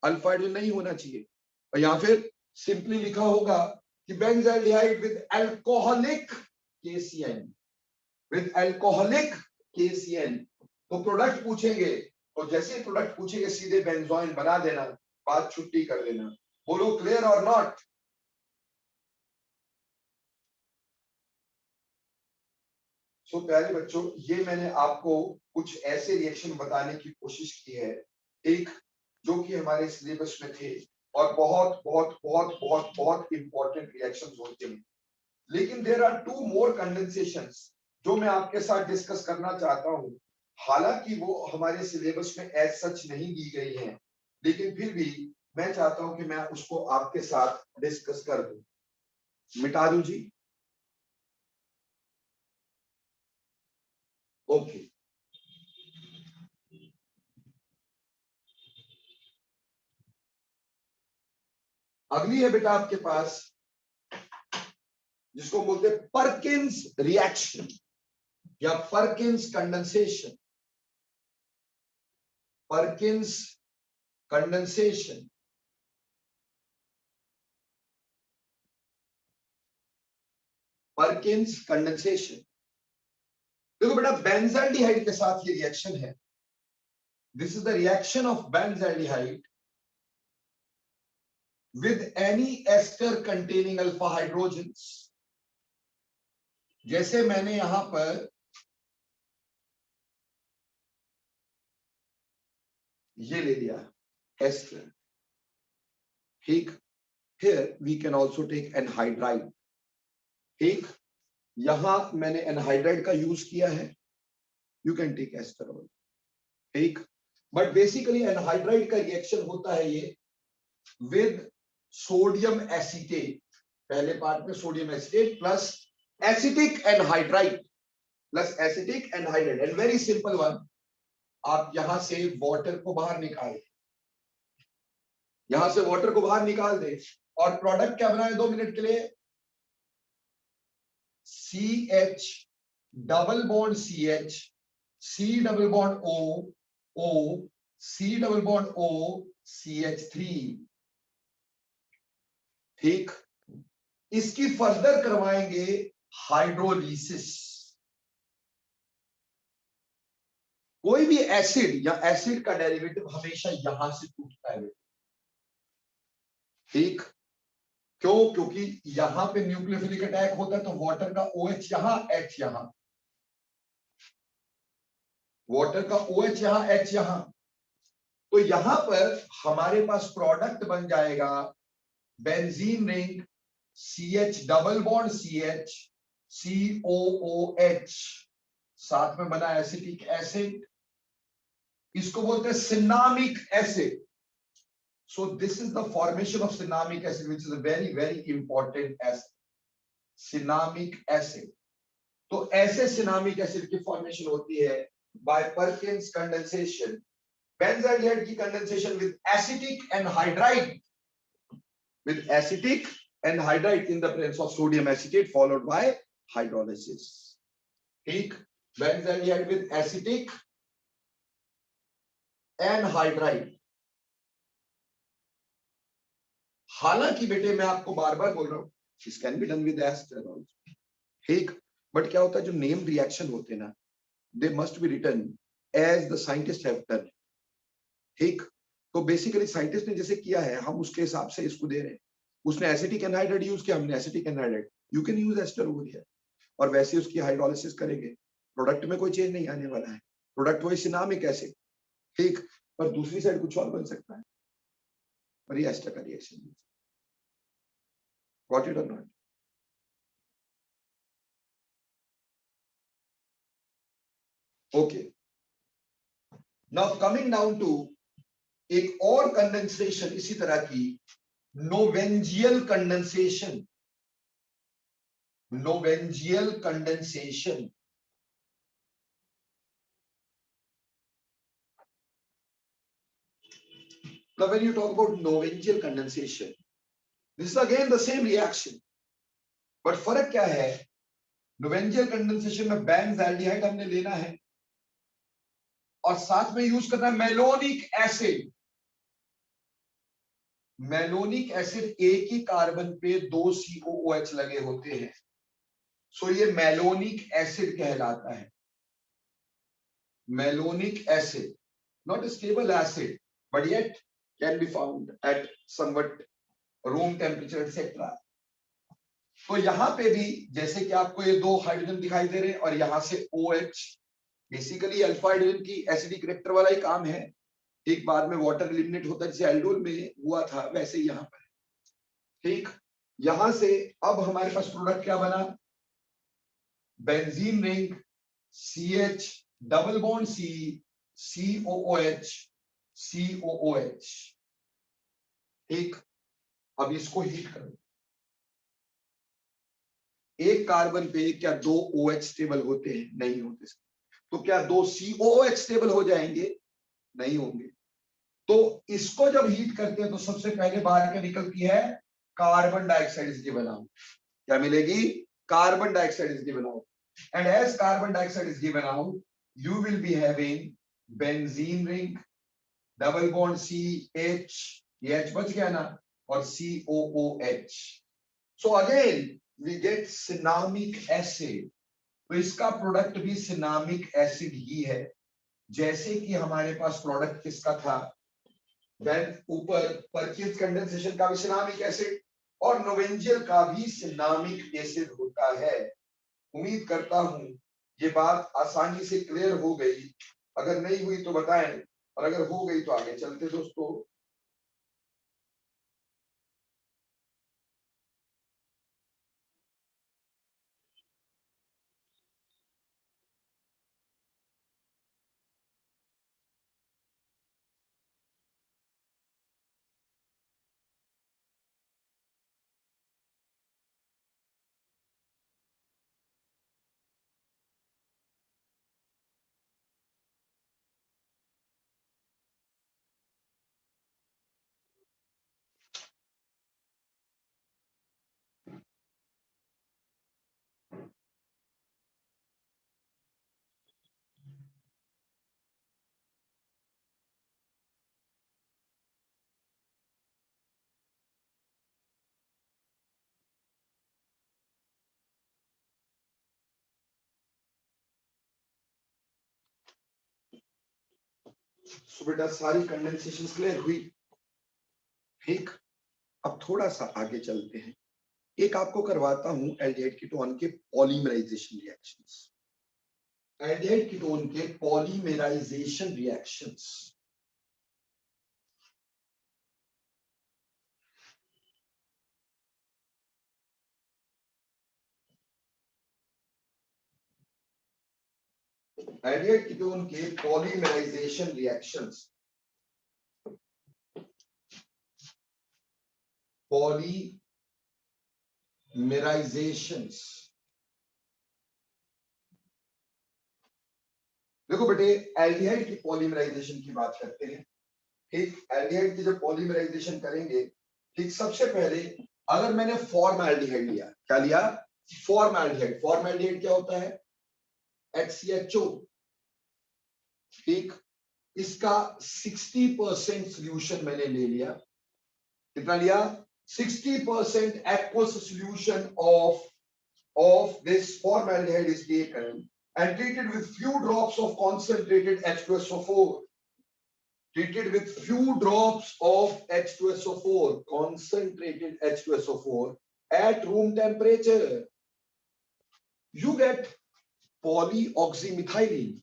अल्फा हाइड्रोजन नहीं होना चाहिए, और यहां फिर सिंपली लिखा होगा कि benzaldehyde with alcoholic KCN, with alcoholic KCN। तो प्रोडक्ट पूछेंगे, और जैसे ही प्रोडक्ट पूछेंगे सीधे बेंजोइन बना देना, बात छुट्टी कर देना। बोलो क्लियर और नॉट? सो प्यारे बच्चों, ये मैंने आपको कुछ ऐसे रिएक्शन बताने की कोशिश की है, एक जो कि हमारे सिलेबस में थे, और बहुत बहुत बहुत बहुत बहुत इंपॉर्टेंट रिएक्शंस होते हैं। लेकिन देयर आर 2 मोर कंडेंसेशंस जो मैं आपके साथ डिस्कस करना चाहता हूं। हालांकि वो हमारे सिलेबस में एज सच नहीं दी गई है, लेकिन फिर भी मैं चाहता हूं कि मैं उसको आपके साथ डिस्कस कर दूं। मिटा दूं जी? ओके। अगली है बेटा आपके पास जिसको बोलते हैं परकिंस रिएक्शन या Perkins condensation. Perkins condensation. Perkins condensation. देखो बेटा, बेंजाल्डिहाइड के साथ ये रिएक्शन है। This is the reaction of benzaldehyde with any ester containing alpha hydrogens। जैसे मैंने यहां पर ये ले लिया ester, ठीक। here we can also take anhydride, ठीक। यहां मैंने एनहाइड्राइड का यूज किया है, you can take ester oil, ठीक। बट बेसिकली एनहाइड्राइड का रिएक्शन होता है ये विद सोडियम एसीटेट। पहले पार्ट में sodium acetate plus acetic anhydride, plus acetic anhydride. And very simple one, आप यहां से वाटर को बाहर निकाल दें, यहां से वाटर को बाहर निकाल दें और प्रोडक्ट क्या बनाए 2 मिनट के लिए? CH double bond CH, C double bond O, O, C double bond O, CH3, ठीक। इसकी फर्दर करवाएंगे हाइड्रोलिसिस। कोई भी एसिड या एसिड का डेरिवेटिव हमेशा यहां से टूटता है, ठीक। क्यों? क्योंकि यहां पे न्यूक्लियोफिलिक अटैक होता है तो वाटर का OH यहां, H यहां, वाटर का OH यहां, H यहां। तो यहां पर हमारे पास प्रोडक्ट बन जाएगा benzene ring CH double bond CH, COOH, साथ में बना एसिटिक एसिड, इसको बोलते हैं cinnamic acid. So this is the formation of cinnamic acid, which is a very very important acid, cinnamic acid। तो ऐसे cinnamic acid की formation होती है by Perkins condensation, benzaldehyde की condensation with acetic anhydride, with acetic anhydride in the presence of sodium acetate followed by hydrolysis, ठीक। benzaldehyde with acetic anhydride। हालांकि बेटे मैं आपको बार बार बोल रहा हूं, this can be done with ester also, ठीक। बट क्या होता है, जो नेम रिएक्शन होते हैं ना, they must be written as the scientist have done, ठीक। तो बेसिकली साइंटिस्ट ने जैसे किया है हम उसके हिसाब से इसको दे रहे हैं। उसने एसिटिक एनहाइड्राइड यूज किया, हमने acetic anhydride, you can use ester over here. और वैसे उसकी हाइड्रोलिसिस करेंगे, प्रोडक्ट में कोई चेंज नहीं आने वाला है, प्रोडक्ट वही सिनामिक एसिड, ठीक। पर दूसरी साइड कुछ और बन सकता है, पर ये एस्टर का reaction. Got it or not? Okay. Now coming down to एक और कंडेंसेशन इसी तरह की, Knoevenagel condensation. Knoevenagel condensation, now when you talk about novengial condensation, this is again the same reaction, but फर्क क्या है? नोवेंजियल कंडेंसेशन में बेंजाल्डिहाइड हमने लेना है और साथ में यूज करना है मेलोनिक एसिड। मेलोनिक एसिड एक ही कार्बन पे 2 COOH लगे होते हैं, सो ये मेलोनिक एसिड कहलाता है। Malonic acid, not a stable acid, but yet can be found at somewhat room temperature etc। तो यहां पे भी जैसे कि आपको ये 2 हाइड्रोजन दिखाई दे रहे हैं और यहां से OH, बेसिकली अल्फा हाइड्रोजन की एसिडिक करेक्टर वाला ही काम है, ठीक, बाद में वाटर एलिमिनेट होता है, जैसे एल्डोल में हुआ था वैसे यहाँ पर। ठीक, यहां से अब हमारे पास प्रोडक्ट क्या बना, benzene ring CH double bond C COOH COOH। ठीक, अब इसको हीट करो, एक कार्बन पे क्या दो OH स्टेबल होते हैं? नहीं होते। तो क्या दो COOH स्टेबल हो जाएंगे? नहीं होंगे। तो इसको जब हीट करते हैं तो सबसे पहले बाहर क्या निकलती है, carbon dioxide is given out. क्या मिलेगी? Carbon dioxide is given out. And as carbon dioxide is given out, you will be having benzene ring double bond CH, ये H बच गया ना, और COOH। So again we get cinnamic acid. तो इसका product भी सिनामिक एसिड ही है, जैसे कि हमारे पास प्रोडक्ट किसका था, देन ऊपर परकिंस कंडेंसेशन का भी सिनामिक एसिड और नोवेंजियल का भी सिनामिक एसिड होता है। उम्मीद करता हूं ये बात आसानी से क्लियर हो गई, अगर नहीं हुई तो बताएं, और अगर हो गई तो आगे चलते दोस्तों। सो बेटा सारी कंडेंसेशन क्लियर हुई। ठीक, अब थोड़ा सा आगे चलते हैं, एक आपको करवाता हूं एल्डिहाइड कीटोन के पॉलीमराइजेशन रिएक्शंस। एल्डिहाइड कीटोन के पॉलीमराइजेशन रिएक्शंस। एल्डिहाइड कीटोन के पॉलीमराइजेशन रिएक्शंस, पॉलीमराइजेशंस। देखो बेटे, एल्डिहाइड की पॉलीमराइजेशन की बात करते हैं। ठीक, एल्डिहाइड की जब पॉलीमराइजेशन करेंगे, ठीक, सबसे पहले अगर मैंने फॉर्मल्डिहाइड लिया, क्या लिया? फॉर्मल्डिहाइड। फॉर्मल्डिहाइड क्या होता है? HCHO। ठीक, इसका 60% सोल्यूशन मैंने ले लिया। कितना लिया? 60% aqueous solution of this formaldehyde is taken and treated with few drops of concentrated H2SO4. Treated with few drops of H2SO4, concentrated H2SO4 at room temperature. You get polyoxymethylene.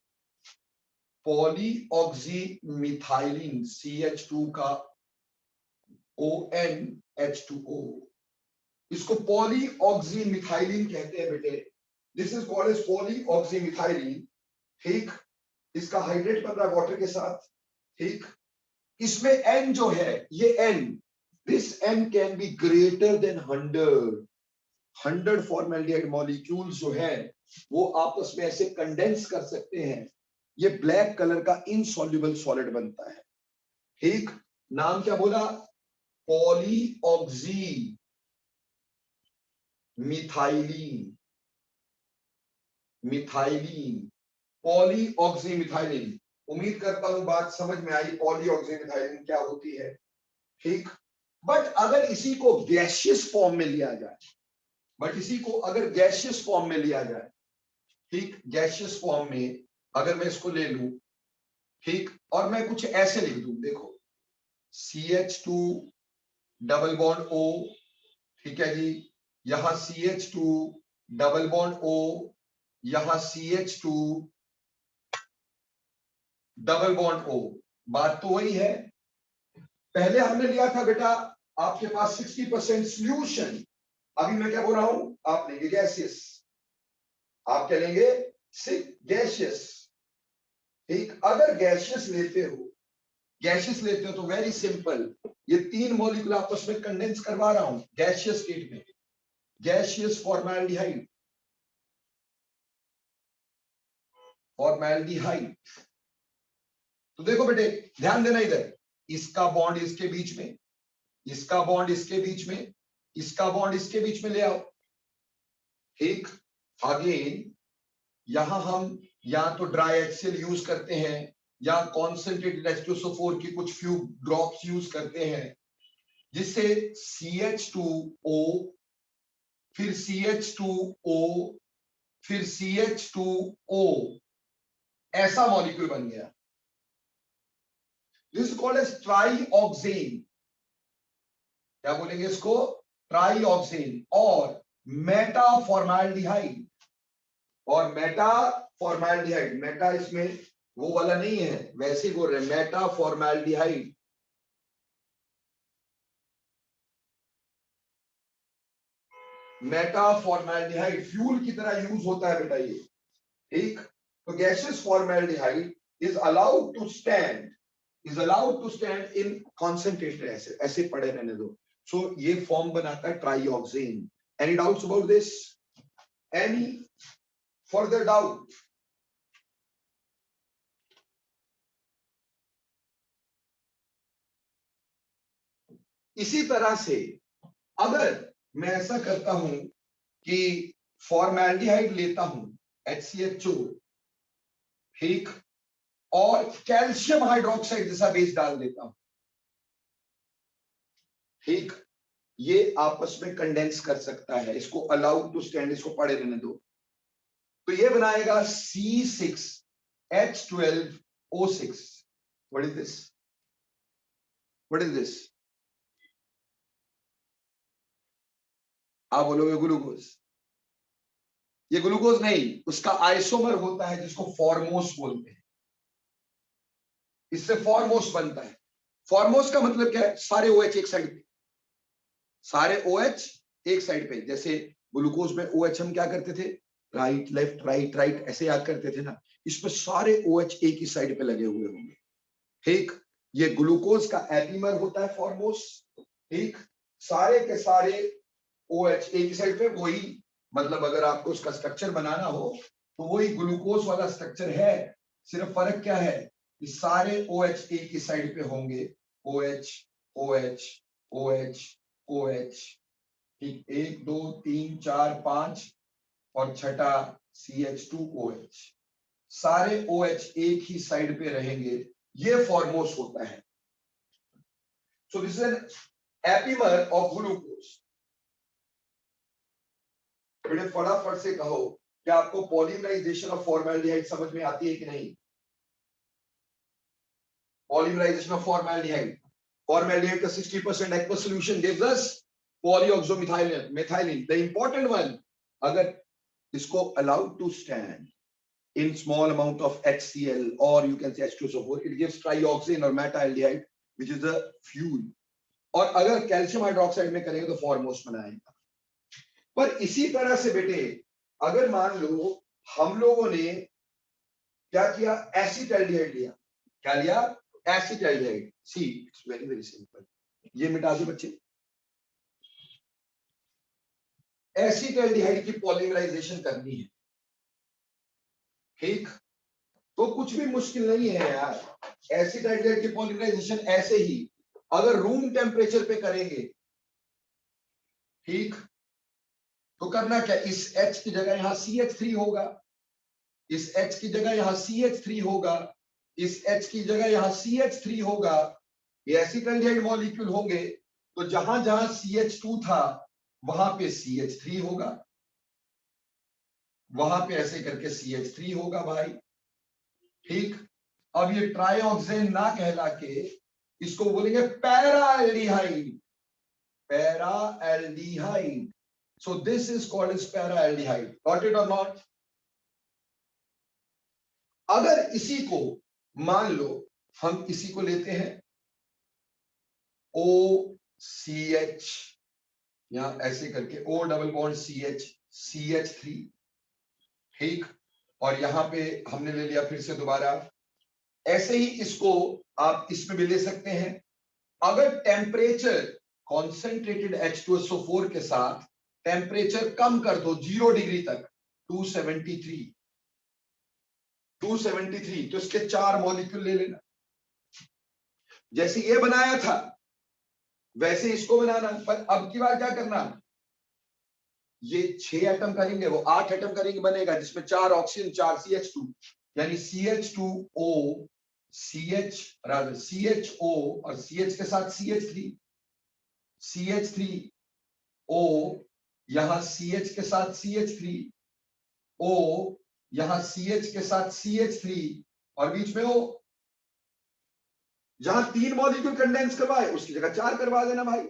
polyoxymethylene CH2 का ONH2O, इसको polyoxymethylene कहते हैं बेटे। This is called as polyoxymethylene। ठीक, इसका hydrate बन रहा है वाटर के साथ। ठीक, इसमें N जो है, ये N, this N can be greater than 100 formaldehyde molecules जो है वो आपस में ऐसे कंडेंस कर सकते हैं, ये ब्लैक कलर का इनसॉल्युबल सॉलिड बनता है। ठीक, नाम क्या बोला? पॉलीऑक्सीमिथाइलिन। पॉलीऑक्सीमिथाइलिन। उम्मीद करता हूं बात समझ में आई, पॉलीऑक्सीमिथाइलिन क्या होती है। ठीक, बट अगर इसी को गैसियस फॉर्म में लिया जाए, ठीक, गैसियस फॉर्म में अगर मैं इसको ले लूं, ठीक, और मैं कुछ ऐसे लिख दूं, देखो CH2 डबल बॉन्ड O, ठीक है जी, यहां CH2 डबल बॉन्ड O, यहां CH2 डबल बॉन्ड O, बात तो वही है, पहले हमने लिया था बेटा आपके पास 60% सॉल्यूशन, अभी मैं क्या बोल रहा हूं, आप लेंगे गैसियस, आप क्या लेंगे, गैसियस। ठीक, अगर गैसियस लेते हो, गैसियस लेते हो तो वेरी सिंपल, ये 3 मॉलिक्यूल आपस में कंडेंस करवा रहा हूं गैसियस स्टेट में, गैसियस फॉर्मेल्डिहाइड, फॉर्मेल्डिहाइड। तो देखो बेटे ध्यान देना इधर, इसका बॉन्ड इसके बीच में, इसका बॉन्ड इसके बीच में, इसका बॉन्ड इसके बीच में ले आओ। ठीक, अगेन यहां हम या तो ड्राई HCl यूज करते हैं या कॉन्सेंट्रेटेड H2SO4 की कुछ फ्यू ड्रॉप्स यूज करते हैं, जिससे CH2O, फिर CH2O, फिर CH2O, ऐसा मॉलिक्यूल बन गया। दिस इज कॉल्ड एज ट्राईऑक्सेन, क्या बोलेंगे इसको, ट्राईऑक्सेन। और मेटाफॉर्माल्डिहाइड, और मेटाफॉर्माल्डिहाइड, मेटा इसमें वो वाला नहीं है, वैसे ही बोल रहे हैं मेटाफॉर्माल्डिहाइड। मेटाफॉर्माल्डिहाइड फ्यूल की तरह यूज होता है बेटा ये। ठीक, तो gaseous formaldehyde is allowed to stand, is allowed to stand in concentrated acid, ऐसे पड़े रहने दो। सो ये फॉर्म बनाता है trioxane. Any doubts about this, any further doubt? इसी तरह से अगर मैं ऐसा करता हूं कि फॉर्मेल्डिहाइड लेता हूं HCHO, ठीक, और कैल्शियम हाइड्रोक्साइड जैसा बेस डाल देता हूं, ठीक, ये आपस में कंडेंस कर सकता है, इसको अलाउड टू स्टैंड, इसको पड़े रहने दो। तो ये बनाएगा C6H12O6। What is this, what is this? आप बोलोगे ग्लूकोज, ये ग्लूकोज नहीं, उसका आइसोमर होता है जिसको फॉर्मोस बोलते हैं, इससे फॉर्मोस बनता है। फॉर्मोस का मतलब क्या है, सारे OH एक साइड पे, सारे OH एक साइड पे। जैसे ग्लूकोज में OH हम क्या करते थे, राइट लेफ्ट राइट राइट ऐसे याद करते थे ना, इसमें सारे OH एक ही साइड पे लगे हुए होंगे। ठीक, ये ग्लूकोज का एपिमर होता है फॉर्मोस। ठीक, सारे के सारे OH एक ही साइड पे, वही मतलब अगर आपको उसका स्ट्रक्चर बनाना हो तो वही ग्लूकोज वाला स्ट्रक्चर है, सिर्फ फर्क क्या है कि सारे OH एक ही साइड पे होंगे, OH OH OH OH। ठीक, 1 2 3 4 5 और छठा CH2OH, सारे OH एक ही साइड पे रहेंगे, ये फॉर्मोस होता है। सो this is an epimer of glucose. बेटे फटाफट से कहो कि आपको पॉलीमराइजेशन ऑफ फॉर्मेल्डिहाइड समझ में आती है कि नहीं? पॉलीमराइजेशन ऑफ फॉर्मेल्डिहाइड, फॉर्मेल्डिहाइड का 60% aqueous solution gives us polyoxymethylene, methylene, the important one. अगर इसको allowed to stand in small amount of HCl or you can say H2SO4, it gives trioxane or metaaldehyde which is a fuel। और अगर calcium hydroxide में करेंगे तो फॉर्मोस बनाएगा। पर इसी तरह से बेटे अगर मान लो हम लोगों ने क्या किया, एसिटाल्डिहाइड लिया, क्या लिया, acetaldehyde. See it's very very simple, ये मिटा दो बच्चे। एसिटाल्डिहाइड की पॉलीमराइजेशन करनी है, ठीक, तो कुछ भी मुश्किल नहीं है यार। एसिटाल्डिहाइड की पॉलीमराइजेशन ऐसे ही अगर रूम टेम्परेचर पे करेंगे, ठीक, तो करना क्या, इस H की जगह यहां CH3 होगा, इस H की जगह यहां CH3 होगा, इस H की जगह यहां CH3 होगा, ये एसिटाल्डिहाइड मॉलिक्यूल होंगे, तो जहां जहां CH2 था वहां पे CH3 होगा, वहां पे ऐसे करके CH3 होगा भाई। ठीक, अब ये ट्राईऑक्सेन ना कहला के इसको बोलेंगे paraldehyde, paraldehyde. So this is called as paraldehyde, got it और नॉट? अगर इसी को मान लो हम इसी को लेते हैं OCH, या ऐसे करके O double bond CH CH3, ठीक। और यहां पे हमने ले लिया फिर से दोबारा। ऐसे ही इसको आप इसमें भी ले सकते हैं। अगर टेम्परेचर कॉन्सेंट्रेटेड H2SO4 के साथ टेम्परेचर कम कर दो 0 डिग्री तक, 273, तो इसके 4 मॉलिक्यूल ले लेना। जैसे ये बनाया था वैसे इसको बनाना, पर अब की बार क्या करना, ये 6 एटम करेंगे, वो 8 एटम करेंगे, बनेगा जिसमें 4 ऑक्सीजन 4 CH2, यानी CH2O CHO और CH के साथ CH3O, यहां CH के साथ CH3O, यहां CH के साथ CH3 और बीच में O। जहां 3 मॉलिक्यूल कंडेंस करवाए उसकी जगह 4 करवा देना भाई।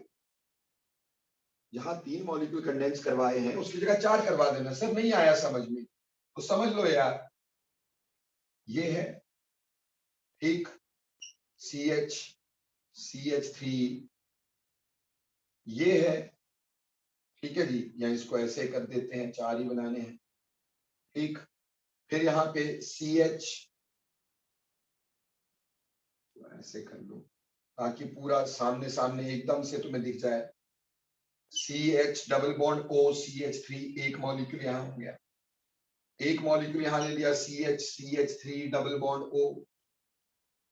जहां 3 मॉलिक्यूल कंडेंस करवाए हैं उसकी जगह 4 करवा देना। सर नहीं आया समझ में तो समझ लो यार, ये है ठीक CH CH3, ये है ठीक है जी, या इसको ऐसे कर देते हैं, 4 ही बनाने हैं ठीक। फिर यहाँ पे CH, ऐसे कर लो ताकि पूरा सामने सामने एकदम से तुम्हें दिख जाए। CH double bond O CH3, एक मॉलिक्यूल यहां हो गया, एक मॉलिक्यूल यहां ले लिया CH3 डबल बॉन्ड O,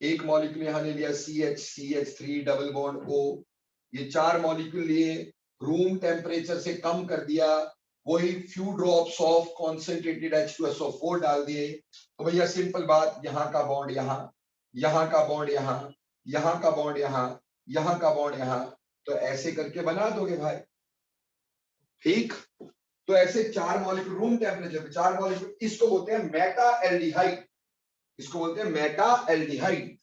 एक मॉलिक्यूल यहां ले लिया CH3 डबल बॉन्ड O। ये 4 मॉलिक्यूल लिए, रूम टेम्परेचर से कम कर दिया, वही few drops of concentrated H2SO4 डाल दिए। तो भैया सिंपल बात, यहाँ का बॉन्ड यहाँ, यहाँ का बॉन्ड यहाँ, यहाँ का बॉन्ड यहाँ, यहाँ का बॉन्ड यहाँ, तो ऐसे करके बना दोगे भाई ठीक। तो ऐसे 4 मॉलिक्यूल रूम टेम्परेचर पे 4 मॉलिक्यूल, इसको बोलते हैं मेटा एल्डिहाइड, इसको बोलते हैं मेटा एल्डिहाइड।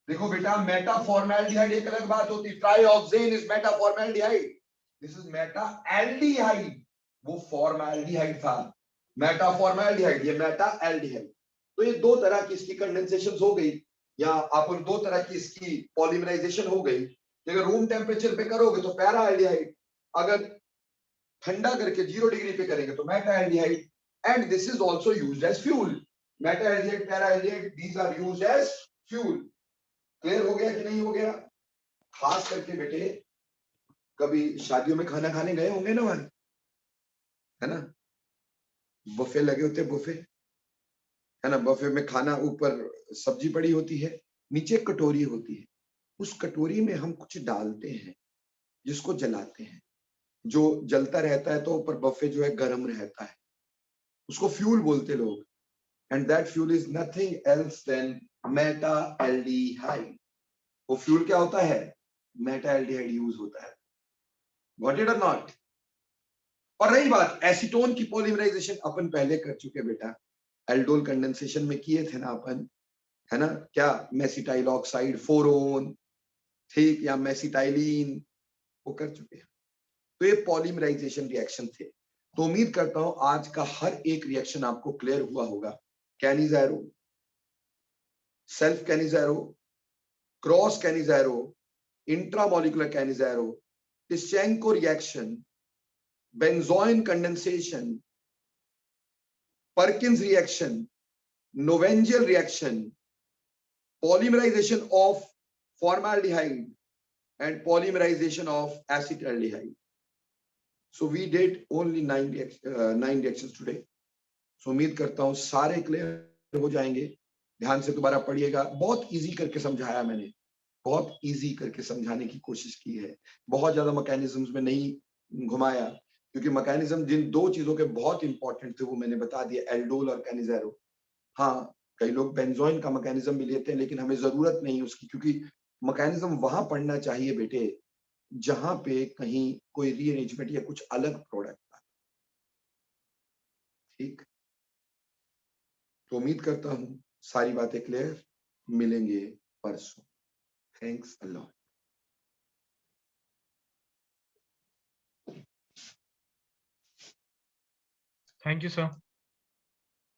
देखो बेटा, मेटा फॉर्मेल्डिहाइड एक अलग बात होती है, trioxane is meta formaldehyde, this is meta aldehyde, वो फॉर्मेल्डिहाइड था, मेटा फॉर्मेल्डिहाइड, ये मेटा एल्डिहाइड। तो ये 2 तरह की इसकी कंडेंसेशन हो गई, या अपन 2 तरह की इसकी पॉलीमराइजेशन हो गई। अगर रूम टेम्परेचर पे करोगे तो पैरा एल्डिहाइड, अगर ठंडा करके 0 डिग्री पे करेंगे तो meta aldehyde, and this is also used as fuel. Meta aldehyde, para aldehyde, these are used as fuel. Clear हो गया कि नहीं हो गया? खास करके बेटे, कभी शादियों में खाना खाने गए होंगे ना भाई, है ना, बुफे लगे होते, बुफे है ना, बुफे में खाना, ऊपर सब्जी पड़ी होती है, नीचे कटोरी होती है, उस कटोरी में हम कुछ डालते हैं जिसको जलाते हैं, जो जलता रहता है तो ऊपर बफे जो है गर्म रहता है, उसको फ्यूल बोलते लोग, and that fuel is nothing else than meta aldehyde. वो फ्यूल क्या होता है? मेटा एल्डिहाइड यूज होता है, गॉट इट और नॉट? और रही बात एसीटोन की पॉलीमराइजेशन, अपन पहले कर चुके बेटा, एल्डोल कंडेंसेशन में किए थे ना अपन, है ना, क्या मेसिटाइल ऑक्साइड 4-ओन ठीक, या मेसिटाइलिन, वो कर चुके हैं। तो ये पॉलीमराइजेशन रिएक्शन थे। तो उम्मीद करता हूं आज का हर एक रिएक्शन आपको क्लियर हुआ होगा। Cannizzaro, self Cannizzaro, cross Cannizzaro, intramolecular Cannizzaro, Tishchenko reaction, benzoin condensation, Perkins reaction, Novengel reaction, polymerization of formaldehyde, and polymerization of acetaldehyde. So we did only 9 reactions today. So उम्मीद करता हूं सारे clear हो जाएंगे। ध्यान से दोबारा पढ़िएगा, बहुत इजी करके समझाया मैंने, बहुत इजी करके समझाने की कोशिश की है, बहुत ज्यादा मैकेनिज्म्स में नहीं घुमाया, क्योंकि मैकेनिज्म जिन 2 चीजों के बहुत इंपॉर्टेंट थे वो मैंने बता दिया, एल्डोल और कैनिज़ारो। हाँ, कई लोग बेंजोइन का मैकेनिज्म भी लेते हैं, लेकिन हमें जरूरत नहीं उसकी, क्योंकि मैकेनिज्म वहां पढ़ना चाहिए बेटे जहां पे कहीं कोई रीअरेंजमेंट या कुछ अलग प्रोडक्ट था, ठीक। तो उम्मीद करता हूं सारी बातें क्लियर, मिलेंगे परसों। Thanks a lot. Thank you, sir.